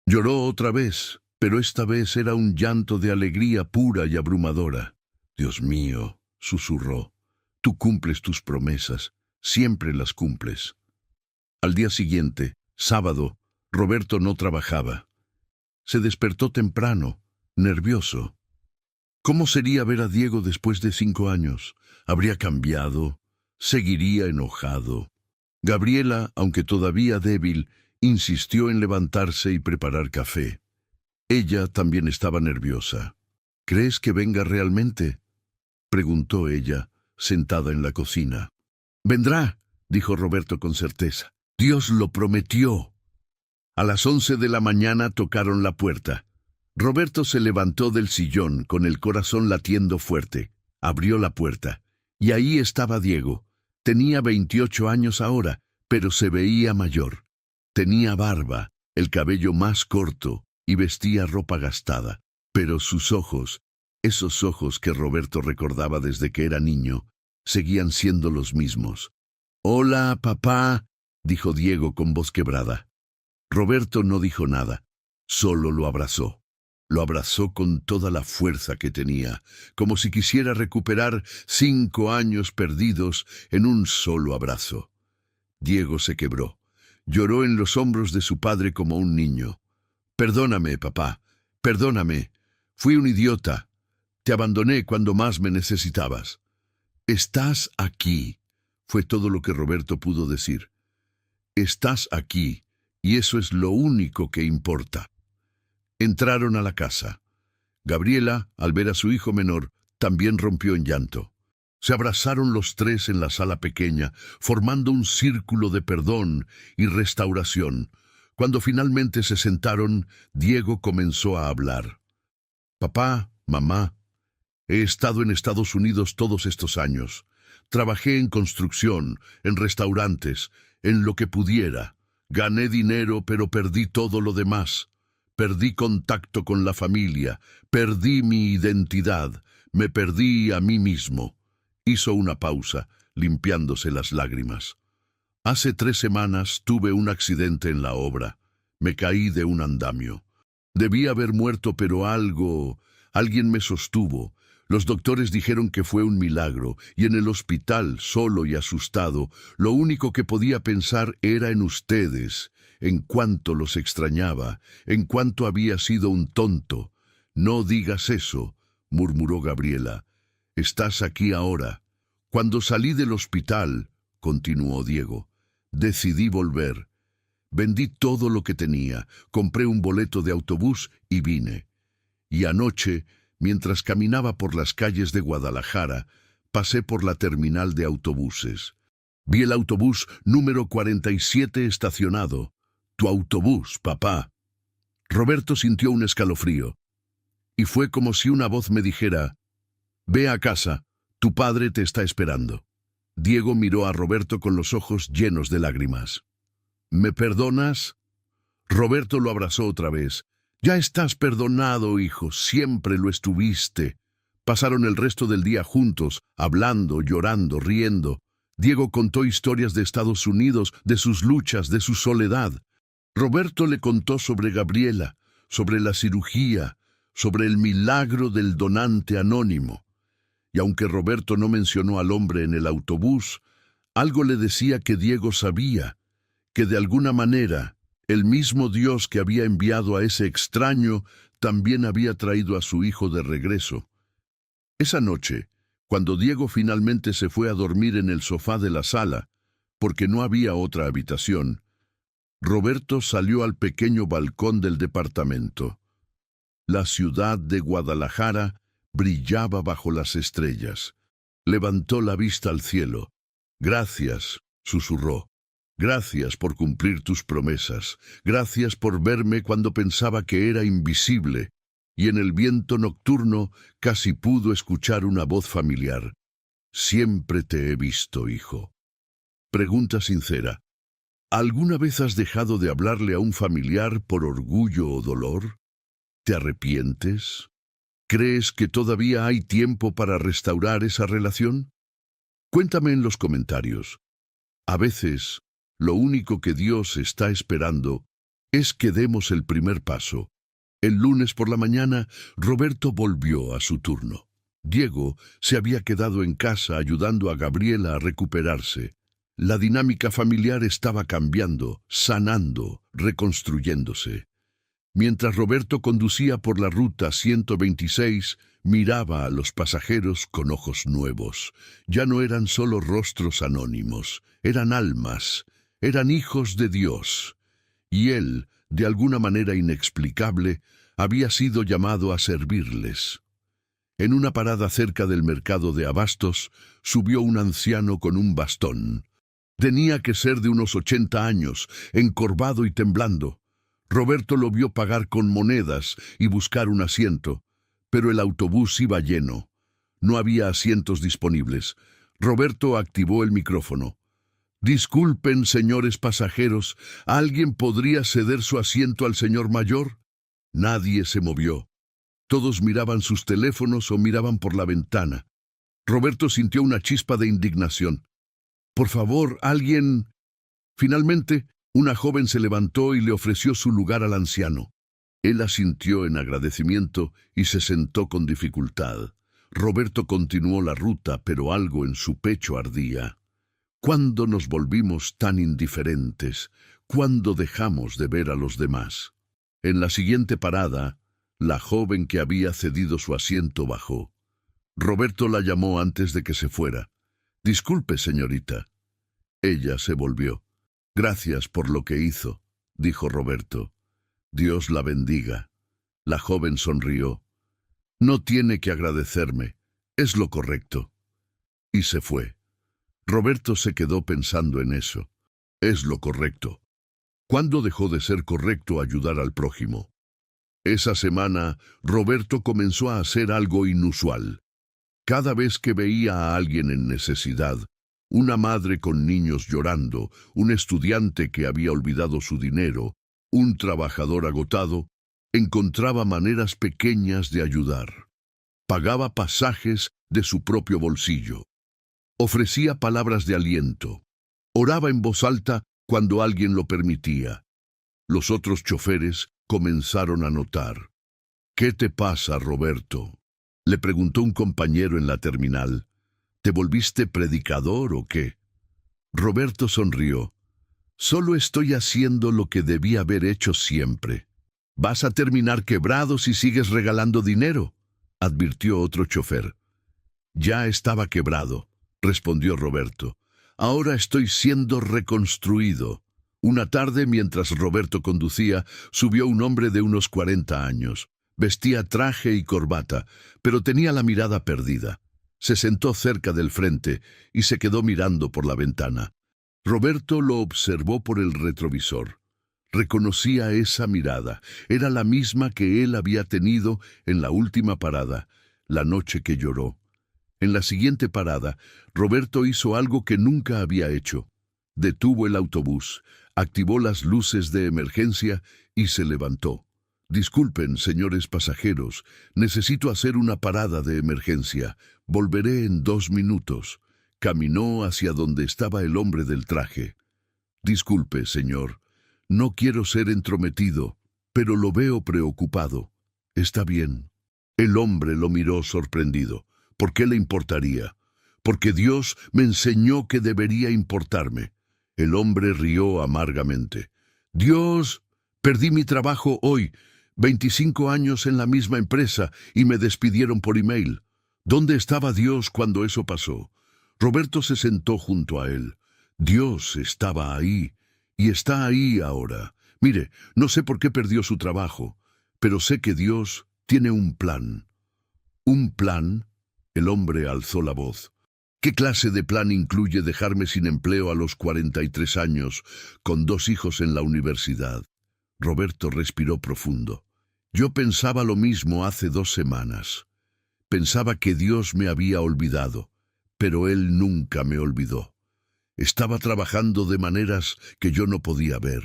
S1: Lloró otra vez, pero esta vez era un llanto de alegría pura y abrumadora. «Dios mío», susurró, «tú cumples tus promesas, siempre las cumples». Al día siguiente, sábado, Roberto no trabajaba. Se despertó temprano, nervioso. ¿Cómo sería ver a Diego después de 5 años? ¿Habría cambiado? ¿Seguiría enojado? Gabriela, aunque todavía débil, insistió en levantarse y preparar café. Ella también estaba nerviosa. «¿Crees que venga realmente?», preguntó ella, sentada en la cocina. «Vendrá», dijo Roberto con certeza. «Dios lo prometió». A las 11 de la mañana tocaron la puerta. Roberto se levantó del sillón con el corazón latiendo fuerte. Abrió la puerta, y ahí estaba Diego. Tenía 28 años ahora, pero se veía mayor. Tenía barba, el cabello más corto y vestía ropa gastada. Pero sus ojos, esos ojos que Roberto recordaba desde que era niño, seguían siendo los mismos. «Hola, papá», dijo Diego con voz quebrada. Roberto no dijo nada, solo lo abrazó. Lo abrazó con toda la fuerza que tenía, como si quisiera recuperar 5 años perdidos en un solo abrazo. Diego se quebró. Lloró en los hombros de su padre como un niño. «Perdóname, papá, perdóname. Fui un idiota. Te abandoné cuando más me necesitabas». «Estás aquí», fue todo lo que Roberto pudo decir. «Estás aquí, y eso es lo único que importa». Entraron a la casa. Gabriela, al ver a su hijo menor, también rompió en llanto. Se abrazaron los 3 en la sala pequeña, formando un círculo de perdón y restauración. Cuando finalmente se sentaron, Diego comenzó a hablar. «Papá, mamá, he estado en Estados Unidos todos estos años. Trabajé en construcción, en restaurantes, en lo que pudiera. Gané dinero, pero perdí todo lo demás. Perdí contacto con la familia, perdí mi identidad, me perdí a mí mismo». Hizo una pausa, limpiándose las lágrimas. «Hace 3 semanas tuve un accidente en la obra. Me caí de un andamio. Debí haber muerto, pero alguien me sostuvo. Los doctores dijeron que fue un milagro, y en el hospital, solo y asustado, lo único que podía pensar era en ustedes, en cuánto los extrañaba, en cuánto había sido un tonto. «No digas eso», murmuró Gabriela. «Estás aquí ahora». «Cuando salí del hospital», continuó Diego, «decidí volver. Vendí todo lo que tenía, compré un boleto de autobús y vine. Y anoche Mientras caminaba por las calles de Guadalajara, pasé por la terminal de autobuses. Vi el autobús número 47 estacionado. «Tu autobús, papá». Roberto sintió un escalofrío, y fue como si una voz me dijera: «Ve a casa, tu padre te está esperando». Diego miró a Roberto con los ojos llenos de lágrimas. «¿Me perdonas?» Roberto lo abrazó otra vez. «Ya estás perdonado, hijo, siempre lo estuviste». Pasaron el resto del día juntos, hablando, llorando, riendo. Diego contó historias de Estados Unidos, de sus luchas, de su soledad. Roberto le contó sobre Gabriela, sobre la cirugía, sobre el milagro del donante anónimo. Y aunque Roberto no mencionó al hombre en el autobús, algo le decía que Diego sabía, que de alguna manera el mismo Dios que había enviado a ese extraño también había traído a su hijo de regreso. Esa noche, cuando Diego finalmente se fue a dormir en el sofá de la sala, porque no había otra habitación, Roberto salió al pequeño balcón del departamento. La ciudad de Guadalajara brillaba bajo las estrellas. Levantó la vista al cielo. «Gracias», susurró. «Gracias por cumplir tus promesas. Gracias por verme cuando pensaba que era invisible». Y en el viento nocturno casi pudo escuchar una voz familiar. «Siempre te he visto, hijo». Pregunta sincera: ¿alguna vez has dejado de hablarle a un familiar por orgullo o dolor? ¿Te arrepientes? ¿Crees que todavía hay tiempo para restaurar esa relación? Cuéntame en los comentarios. A veces, lo único que Dios está esperando es que demos el primer paso. El lunes por la mañana, Roberto volvió a su turno. Diego se había quedado en casa ayudando a Gabriela a recuperarse. La dinámica familiar estaba cambiando, sanando, reconstruyéndose. Mientras Roberto conducía por la ruta 126, miraba a los pasajeros con ojos nuevos. Ya no eran solo rostros anónimos, eran almas, eran hijos de Dios. Y él, de alguna manera inexplicable, había sido llamado a servirles. En una parada cerca del mercado de abastos, subió un anciano con un bastón. Tenía que ser de unos 80 años, encorvado y temblando. Roberto lo vio pagar con monedas y buscar un asiento, pero el autobús iba lleno. No había asientos disponibles. Roberto activó el micrófono. «Disculpen, señores pasajeros, ¿alguien podría ceder su asiento al señor mayor?» Nadie se movió. Todos miraban sus teléfonos o miraban por la ventana. Roberto sintió una chispa de indignación. «Por favor, alguien...» Finalmente, una joven se levantó y le ofreció su lugar al anciano. Él asintió en agradecimiento y se sentó con dificultad. Roberto continuó la ruta, pero algo en su pecho ardía. ¿Cuándo nos volvimos tan indiferentes? ¿Cuándo dejamos de ver a los demás? En la siguiente parada, la joven que había cedido su asiento bajó. Roberto la llamó antes de que se fuera. «Disculpe, señorita». Ella se volvió. «Gracias por lo que hizo», dijo Roberto. «Dios la bendiga». La joven sonrió. «No tiene que agradecerme, es lo correcto». Y se fue. Roberto se quedó pensando en eso. Es lo correcto. ¿Cuándo dejó de ser correcto ayudar al prójimo? Esa semana, Roberto comenzó a hacer algo inusual. Cada vez que veía a alguien en necesidad, una madre con niños llorando, un estudiante que había olvidado su dinero, un trabajador agotado, encontraba maneras pequeñas de ayudar. Pagaba pasajes de su propio bolsillo. Ofrecía palabras de aliento. Oraba en voz alta cuando alguien lo permitía. Los otros choferes comenzaron a notar. «¿Qué te pasa, Roberto?», le preguntó un compañero en la terminal. «¿Te volviste predicador o qué?». Roberto sonrió. «Solo estoy haciendo lo que debía haber hecho siempre». «Vas a terminar quebrado si sigues regalando dinero», advirtió otro chofer. «Ya estaba quebrado», respondió Roberto. «Ahora estoy siendo reconstruido». Una tarde, mientras Roberto conducía, subió un hombre de unos 40 años. Vestía traje y corbata, pero tenía la mirada perdida. Se sentó cerca del frente y se quedó mirando por la ventana. Roberto lo observó por el retrovisor. Reconocía esa mirada. Era la misma que él había tenido en la última parada, la noche que lloró. En la siguiente parada, Roberto hizo algo que nunca había hecho. Detuvo el autobús, activó las luces de emergencia y se levantó. Disculpen, señores pasajeros, necesito hacer una parada de emergencia. Volveré en 2 minutos. Caminó hacia donde estaba el hombre del traje. Disculpe, señor. No quiero ser entrometido, pero lo veo preocupado. Está bien. El hombre lo miró sorprendido. ¿Por qué le importaría? Porque Dios me enseñó que debería importarme. El hombre rió amargamente. Dios, perdí mi trabajo hoy. 25 años en la misma empresa y me despidieron por email. ¿Dónde estaba Dios cuando eso pasó? Roberto se sentó junto a él. Dios estaba ahí y está ahí ahora. Mire, no sé por qué perdió su trabajo, pero sé que Dios tiene un plan. ¿Un plan? El hombre alzó la voz. ¿Qué clase de plan incluye dejarme sin empleo a los 43 años, con 2 hijos en la universidad? Roberto respiró profundo. Yo pensaba lo mismo hace 2 semanas. Pensaba que Dios me había olvidado, pero Él nunca me olvidó. Estaba trabajando de maneras que yo no podía ver.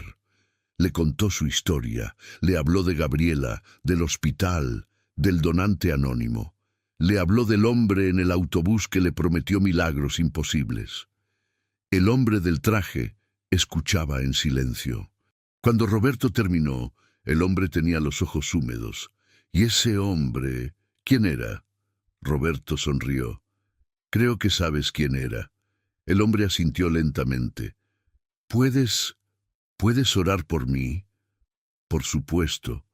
S1: Le contó su historia, le habló de Gabriela, del hospital, del donante anónimo. Le habló del hombre en el autobús que le prometió milagros imposibles. El hombre del traje escuchaba en silencio. Cuando Roberto terminó, el hombre tenía los ojos húmedos. ¿Y ese hombre, quién era? Roberto sonrió. Creo que sabes quién era. El hombre asintió lentamente. ¿Puedes orar por mí? Por supuesto.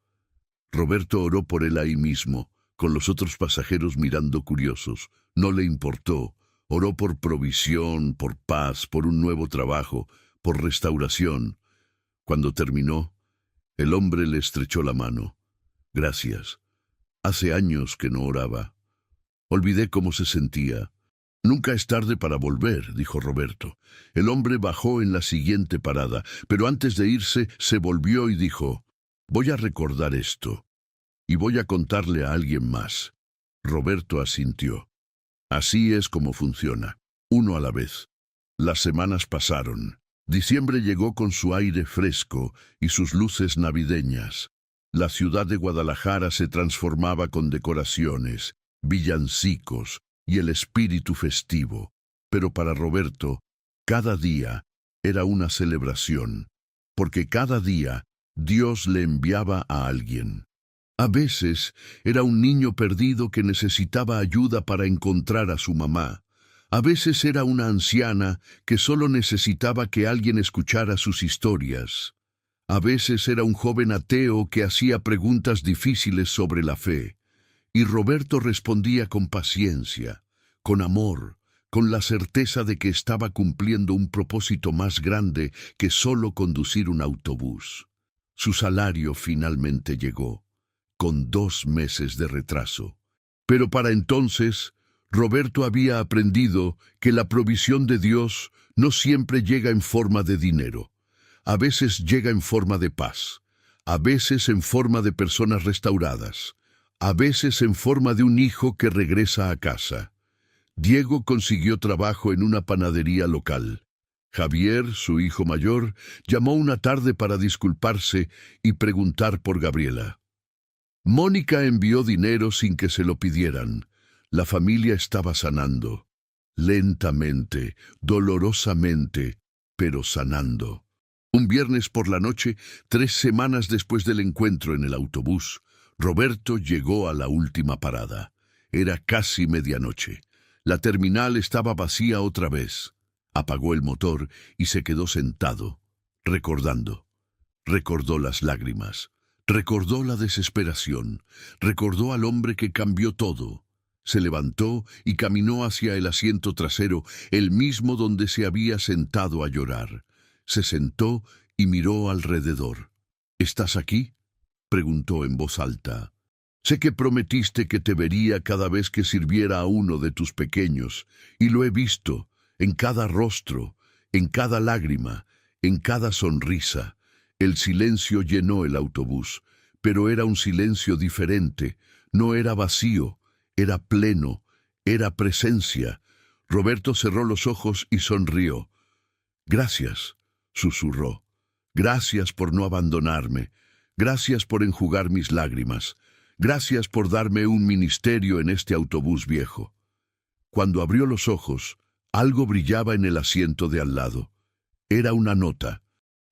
S1: Roberto oró por él ahí mismo, con los otros pasajeros mirando curiosos. No le importó. Oró por provisión, por paz, por un nuevo trabajo, por restauración. Cuando terminó, el hombre le estrechó la mano. Gracias. Hace años que no oraba. Olvidé cómo se sentía. Nunca es tarde para volver, dijo Roberto. El hombre bajó en la siguiente parada, pero antes de irse se volvió y dijo, voy a recordar esto, y voy a contarle a alguien más. Roberto asintió. Así es como funciona, uno a la vez. Las semanas pasaron. Diciembre llegó con su aire fresco y sus luces navideñas. La ciudad de Guadalajara se transformaba con decoraciones, villancicos y el espíritu festivo. Pero para Roberto, cada día era una celebración, porque cada día Dios le enviaba a alguien. A veces era un niño perdido que necesitaba ayuda para encontrar a su mamá. A veces era una anciana que solo necesitaba que alguien escuchara sus historias. A veces era un joven ateo que hacía preguntas difíciles sobre la fe. Y Roberto respondía con paciencia, con amor, con la certeza de que estaba cumpliendo un propósito más grande que solo conducir un autobús. Su salario finalmente llegó, con 2 meses de retraso. Pero para entonces, Roberto había aprendido que la provisión de Dios no siempre llega en forma de dinero. A veces llega en forma de paz, a veces en forma de personas restauradas, a veces en forma de un hijo que regresa a casa. Diego consiguió trabajo en una panadería local. Javier, su hijo mayor, llamó una tarde para disculparse y preguntar por Gabriela. Mónica envió dinero sin que se lo pidieran. La familia estaba sanando. Lentamente, dolorosamente, pero sanando. Un viernes por la noche, 3 semanas después del encuentro en el autobús, Roberto llegó a la última parada. Era casi medianoche. La terminal estaba vacía otra vez. Apagó el motor y se quedó sentado, recordando. Recordó las lágrimas, recordó la desesperación, recordó al hombre que cambió todo. Se levantó y caminó hacia el asiento trasero, el mismo donde se había sentado a llorar. Se sentó y miró alrededor. ¿Estás aquí?, preguntó en voz alta. Sé que prometiste que te vería cada vez que sirviera a uno de tus pequeños, y lo he visto en cada rostro, en cada lágrima, en cada sonrisa. El silencio llenó el autobús, pero era un silencio diferente. No era vacío, era pleno, era presencia. Roberto cerró los ojos y sonrió. Gracias, susurró. Gracias por no abandonarme. Gracias por enjugar mis lágrimas. Gracias por darme un ministerio en este autobús viejo. Cuando abrió los ojos, algo brillaba en el asiento de al lado. Era una nota.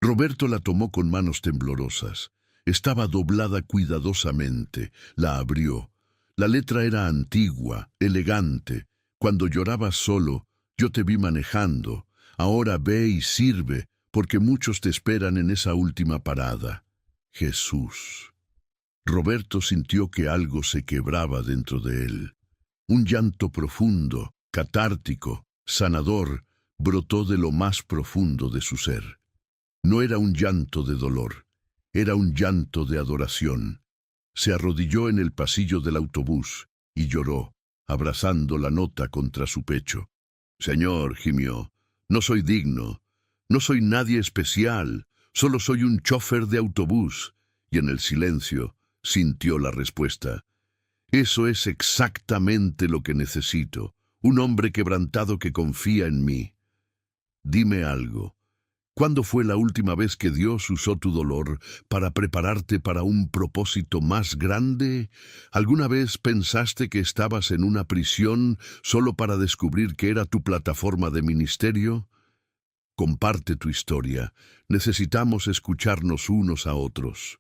S1: Roberto la tomó con manos temblorosas. Estaba doblada cuidadosamente. La abrió. La letra era antigua, elegante. Cuando llorabas solo, yo te vi manejando. Ahora ve y sirve, porque muchos te esperan en esa última parada. Jesús. Roberto sintió que algo se quebraba dentro de él. Un llanto profundo, catártico, sanador, brotó de lo más profundo de su ser. No era un llanto de dolor, era un llanto de adoración. Se arrodilló en el pasillo del autobús y lloró, abrazando la nota contra su pecho. Señor, gimió, no soy digno, no soy nadie especial, solo soy un chofer de autobús. Y en el silencio sintió la respuesta. Eso es exactamente lo que necesito, un hombre quebrantado que confía en mí. Dime algo. ¿Cuándo fue la última vez que Dios usó tu dolor para prepararte para un propósito más grande? ¿Alguna vez pensaste que estabas en una prisión solo para descubrir que era tu plataforma de ministerio? Comparte tu historia. Necesitamos escucharnos unos a otros.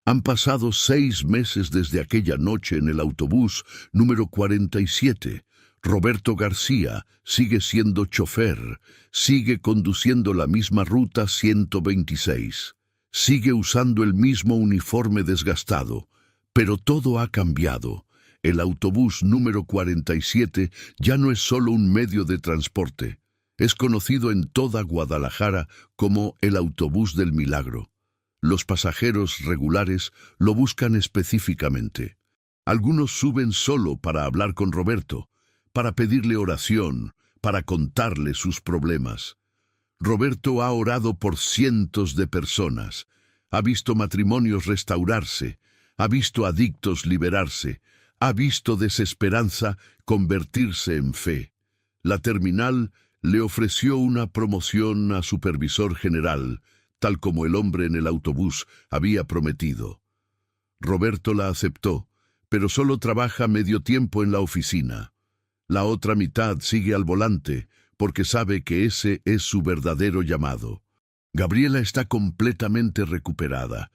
S1: Han pasado 6 meses desde aquella noche en el autobús número 47. Roberto García sigue siendo chofer, sigue conduciendo la misma ruta 126, sigue usando el mismo uniforme desgastado, pero todo ha cambiado. El autobús número 47 ya no es solo un medio de transporte, es conocido en toda Guadalajara como el autobús del milagro. Los pasajeros regulares lo buscan específicamente. Algunos suben solo para hablar con Roberto, para pedirle oración, para contarle sus problemas. Roberto ha orado por cientos de personas, ha visto matrimonios restaurarse, ha visto adictos liberarse, ha visto desesperanza convertirse en fe. La terminal le ofreció una promoción a supervisor general, tal como el hombre en el autobús había prometido. Roberto la aceptó, pero solo trabaja medio tiempo en la oficina. La otra mitad sigue al volante, porque sabe que ese es su verdadero llamado. Gabriela está completamente recuperada.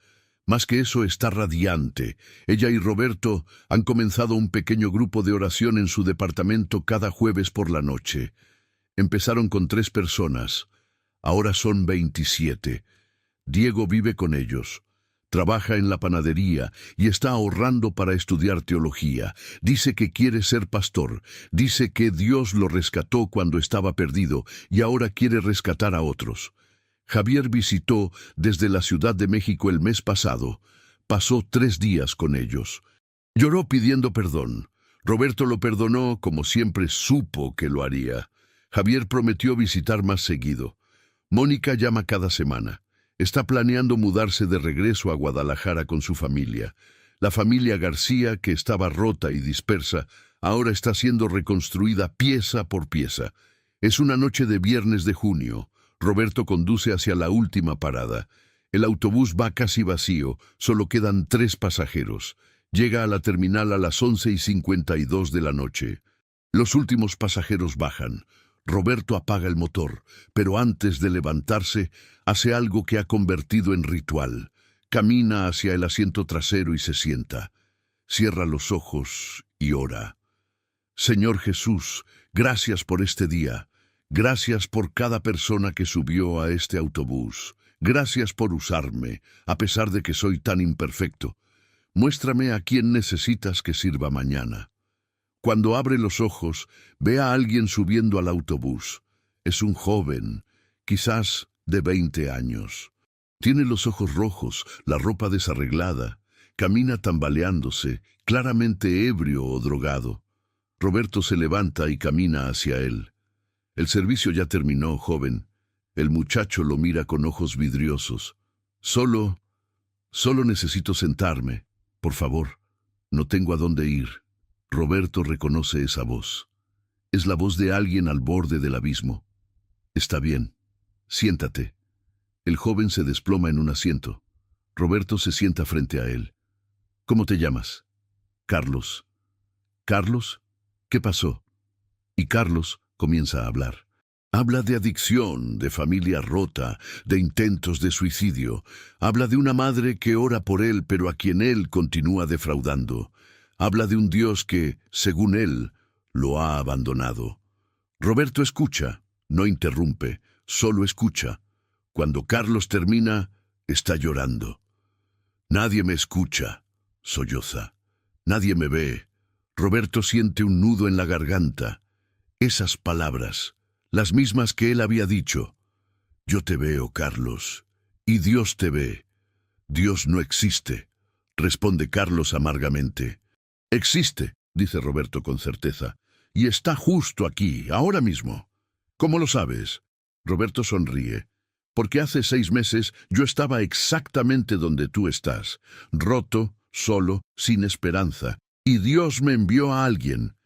S1: Más que eso, está radiante. Ella y Roberto han comenzado un pequeño grupo de oración en su departamento cada jueves por la noche. Empezaron con 3 personas. Ahora son 27. Diego vive con ellos. Trabaja en la panadería y está ahorrando para estudiar teología. Dice que quiere ser pastor. Dice que Dios lo rescató cuando estaba perdido y ahora quiere rescatar a otros. Javier visitó desde la Ciudad de México el mes pasado. Pasó 3 días con ellos. Lloró pidiendo perdón. Roberto lo perdonó como siempre supo que lo haría. Javier prometió visitar más seguido. Mónica llama cada semana. Está planeando mudarse de regreso a Guadalajara con su familia. La familia García, que estaba rota y dispersa, ahora está siendo reconstruida pieza por pieza. Es una noche de viernes de junio. Roberto conduce hacia la última parada. El autobús va casi vacío, solo quedan 3 pasajeros. Llega a la terminal a las 11:52 de la noche. Los últimos pasajeros bajan. Roberto apaga el motor, pero antes de levantarse, hace algo que ha convertido en ritual. Camina hacia el asiento trasero y se sienta. Cierra los ojos y ora. Señor Jesús, gracias por este día. Gracias por cada persona que subió a este autobús. Gracias por usarme, a pesar de que soy tan imperfecto. Muéstrame a quién necesitas que sirva mañana. Cuando abre los ojos, ve a alguien subiendo al autobús. Es un joven, quizás de 20 años. Tiene los ojos rojos, la ropa desarreglada, camina tambaleándose, claramente ebrio o drogado. Roberto se levanta y camina hacia él. El servicio ya terminó, joven. El muchacho lo mira con ojos vidriosos. Solo necesito sentarme. Por favor, no tengo a dónde ir. Roberto reconoce esa voz. Es la voz de alguien al borde del abismo. Está bien. Siéntate. El joven se desploma en un asiento. Roberto se sienta frente a él. ¿Cómo te llamas? Carlos. ¿Carlos? ¿Qué pasó? Y Carlos comienza a hablar. Habla de adicción, de familia rota, de intentos de suicidio. Habla de una madre que ora por él, pero a quien él continúa defraudando. Habla de un Dios que, según él, lo ha abandonado. Roberto escucha, no interrumpe, solo escucha. Cuando Carlos termina, está llorando. Nadie me escucha, solloza. Nadie me ve. Roberto siente un nudo en la garganta. Esas palabras, las mismas que él había dicho. Yo te veo, Carlos, y Dios te ve. Dios no existe, responde Carlos amargamente. Existe, dice Roberto con certeza, y está justo aquí, ahora mismo. ¿Cómo lo sabes? Roberto sonríe. Porque hace 6 meses yo estaba exactamente donde tú estás, roto, solo, sin esperanza. Y Dios me envió a alguien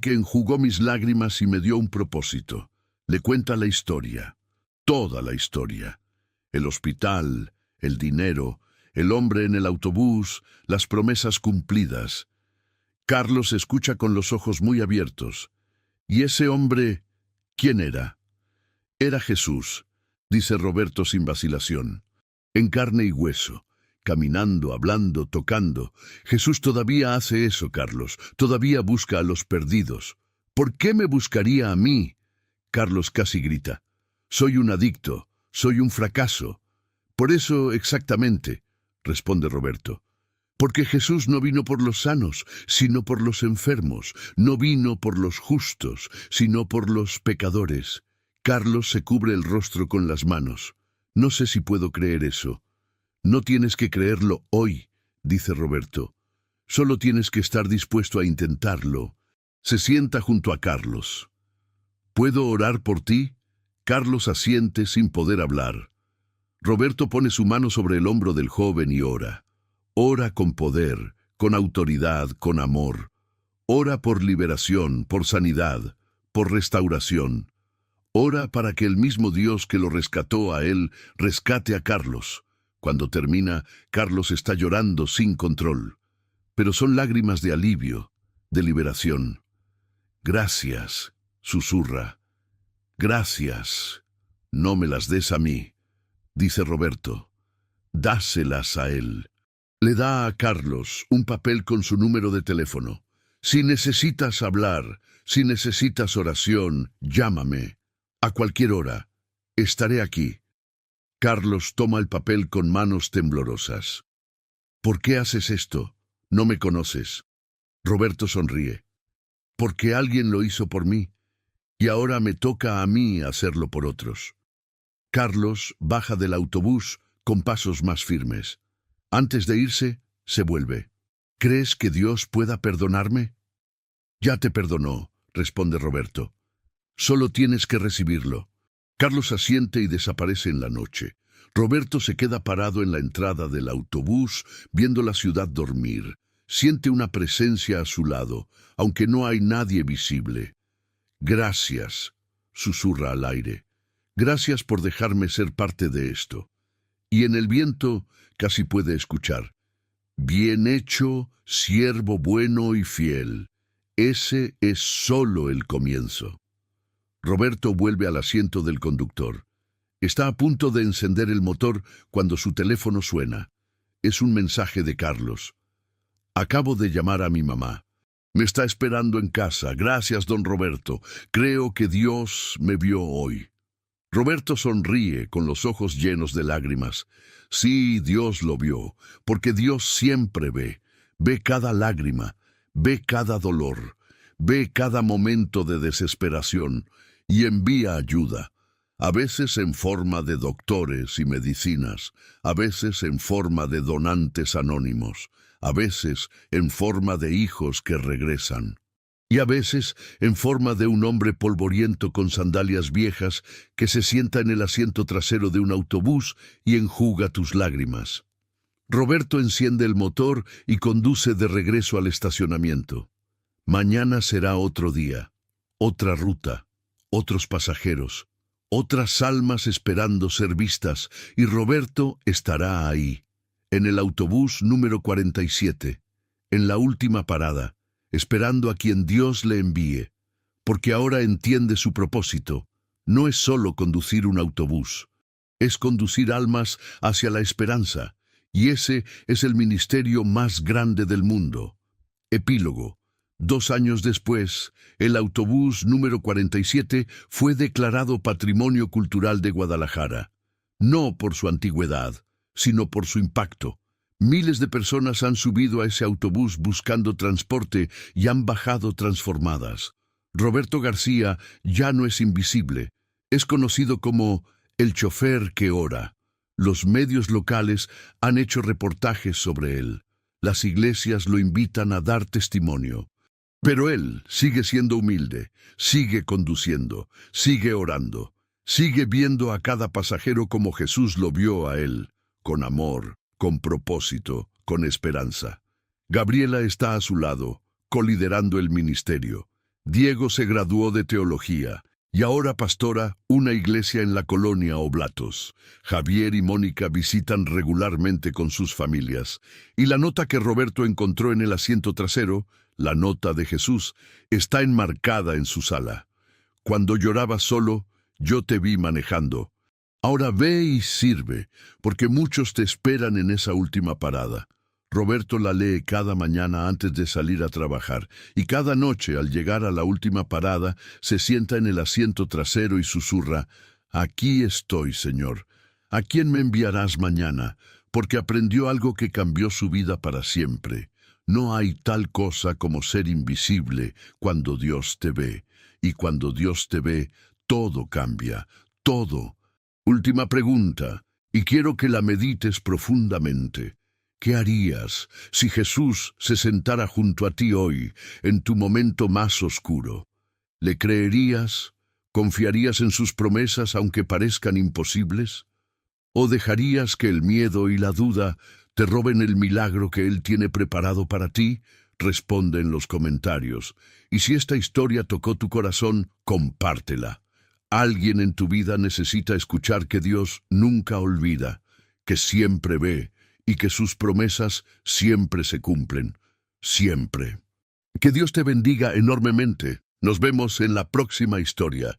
S1: que enjugó mis lágrimas y me dio un propósito. Le cuenta la historia, toda la historia. El hospital, el dinero, el hombre en el autobús, las promesas cumplidas. Carlos escucha con los ojos muy abiertos. ¿Y ese hombre, quién era? Era Jesús, dice Roberto sin vacilación. En carne y hueso. Caminando, hablando, tocando. Jesús todavía hace eso, Carlos. Todavía busca a los perdidos. ¿Por qué me buscaría a mí? Carlos casi grita. Soy un adicto. Soy un fracaso. Por eso exactamente, responde Roberto. Porque Jesús no vino por los sanos, sino por los enfermos. No vino por los justos, sino por los pecadores. Carlos se cubre el rostro con las manos. No sé si puedo creer eso. No tienes que creerlo hoy, dice Roberto. Solo tienes que estar dispuesto a intentarlo. Se sienta junto a Carlos. ¿Puedo orar por ti? Carlos asiente sin poder hablar. Roberto pone su mano sobre el hombro del joven y ora. Ora con poder, con autoridad, con amor. Ora por liberación, por sanidad, por restauración. Ora para que el mismo Dios que lo rescató a él rescate a Carlos. Cuando termina, Carlos está llorando sin control. Pero son lágrimas de alivio, de liberación. Gracias, susurra. Gracias. No me las des a mí, dice Roberto. Dáselas a él. Le da a Carlos un papel con su número de teléfono. Si necesitas hablar, si necesitas oración, llámame. A cualquier hora. Estaré aquí. Carlos toma el papel con manos temblorosas. ¿Por qué haces esto? No me conoces. Roberto sonríe. Porque alguien lo hizo por mí, y ahora me toca a mí hacerlo por otros. Carlos baja del autobús con pasos más firmes. Antes de irse, se vuelve. ¿Crees que Dios pueda perdonarme? Ya te perdonó, responde Roberto. Solo tienes que recibirlo. Carlos asiente y desaparece en la noche. Roberto se queda parado en la entrada del autobús, viendo la ciudad dormir. Siente una presencia a su lado, aunque no hay nadie visible. Gracias, susurra al aire. Gracias por dejarme ser parte de esto. Y en el viento casi puede escuchar. Bien hecho, siervo bueno y fiel. Ese es solo el comienzo. Roberto vuelve al asiento del conductor. Está a punto de encender el motor cuando su teléfono suena. Es un mensaje de Carlos. Acabo de llamar a mi mamá. Me está esperando en casa. Gracias, don Roberto. Creo que Dios me vio hoy. Roberto sonríe con los ojos llenos de lágrimas. Sí, Dios lo vio, porque Dios siempre ve. Ve cada lágrima, ve cada dolor, ve cada momento de desesperación y envía ayuda. A veces en forma de doctores y medicinas, a veces en forma de donantes anónimos, a veces en forma de hijos que regresan, y a veces en forma de un hombre polvoriento con sandalias viejas que se sienta en el asiento trasero de un autobús y enjuga tus lágrimas. Roberto enciende el motor y conduce de regreso al estacionamiento. Mañana será otro día, otra ruta, otros pasajeros, otras almas esperando ser vistas, y Roberto estará ahí, en el autobús número 47, en la última parada, esperando a quien Dios le envíe, porque ahora entiende su propósito. No es solo conducir un autobús, es conducir almas hacia la esperanza, y ese es el ministerio más grande del mundo. Epílogo. 2 años después, el autobús número 47 fue declarado Patrimonio Cultural de Guadalajara, no por su antigüedad, sino por su impacto. Miles de personas han subido a ese autobús buscando transporte y han bajado transformadas. Roberto García ya no es invisible, es conocido como el chofer que ora. Los medios locales han hecho reportajes sobre él. Las iglesias lo invitan a dar testimonio. Pero él sigue siendo humilde, sigue conduciendo, sigue orando, sigue viendo a cada pasajero como Jesús lo vio a él, con amor, con propósito, con esperanza. Gabriela está a su lado, coliderando el ministerio. Diego se graduó de teología y ahora pastora una iglesia en la colonia Oblatos. Javier y Mónica visitan regularmente con sus familias. Y la nota que Roberto encontró en el asiento trasero, la nota de Jesús, está enmarcada en su sala. Cuando lloraba solo, yo te vi manejando. Ahora ve y sirve, porque muchos te esperan en esa última parada. Roberto la lee cada mañana antes de salir a trabajar, y cada noche, al llegar a la última parada, se sienta en el asiento trasero y susurra: «Aquí estoy, Señor. ¿A quién me enviarás mañana?», porque aprendió algo que cambió su vida para siempre. No hay tal cosa como ser invisible cuando Dios te ve, y cuando Dios te ve, todo cambia, todo. Última pregunta, y quiero que la medites profundamente. ¿Qué harías si Jesús se sentara junto a ti hoy, en tu momento más oscuro? ¿Le creerías? ¿Confiarías en sus promesas aunque parezcan imposibles? ¿O dejarías que el miedo y la duda te roben el milagro que Él tiene preparado para ti? Responde en los comentarios. Y si esta historia tocó tu corazón, compártela. Alguien en tu vida necesita escuchar que Dios nunca olvida, que siempre ve y que sus promesas siempre se cumplen. Siempre. Que Dios te bendiga enormemente. Nos vemos en la próxima historia.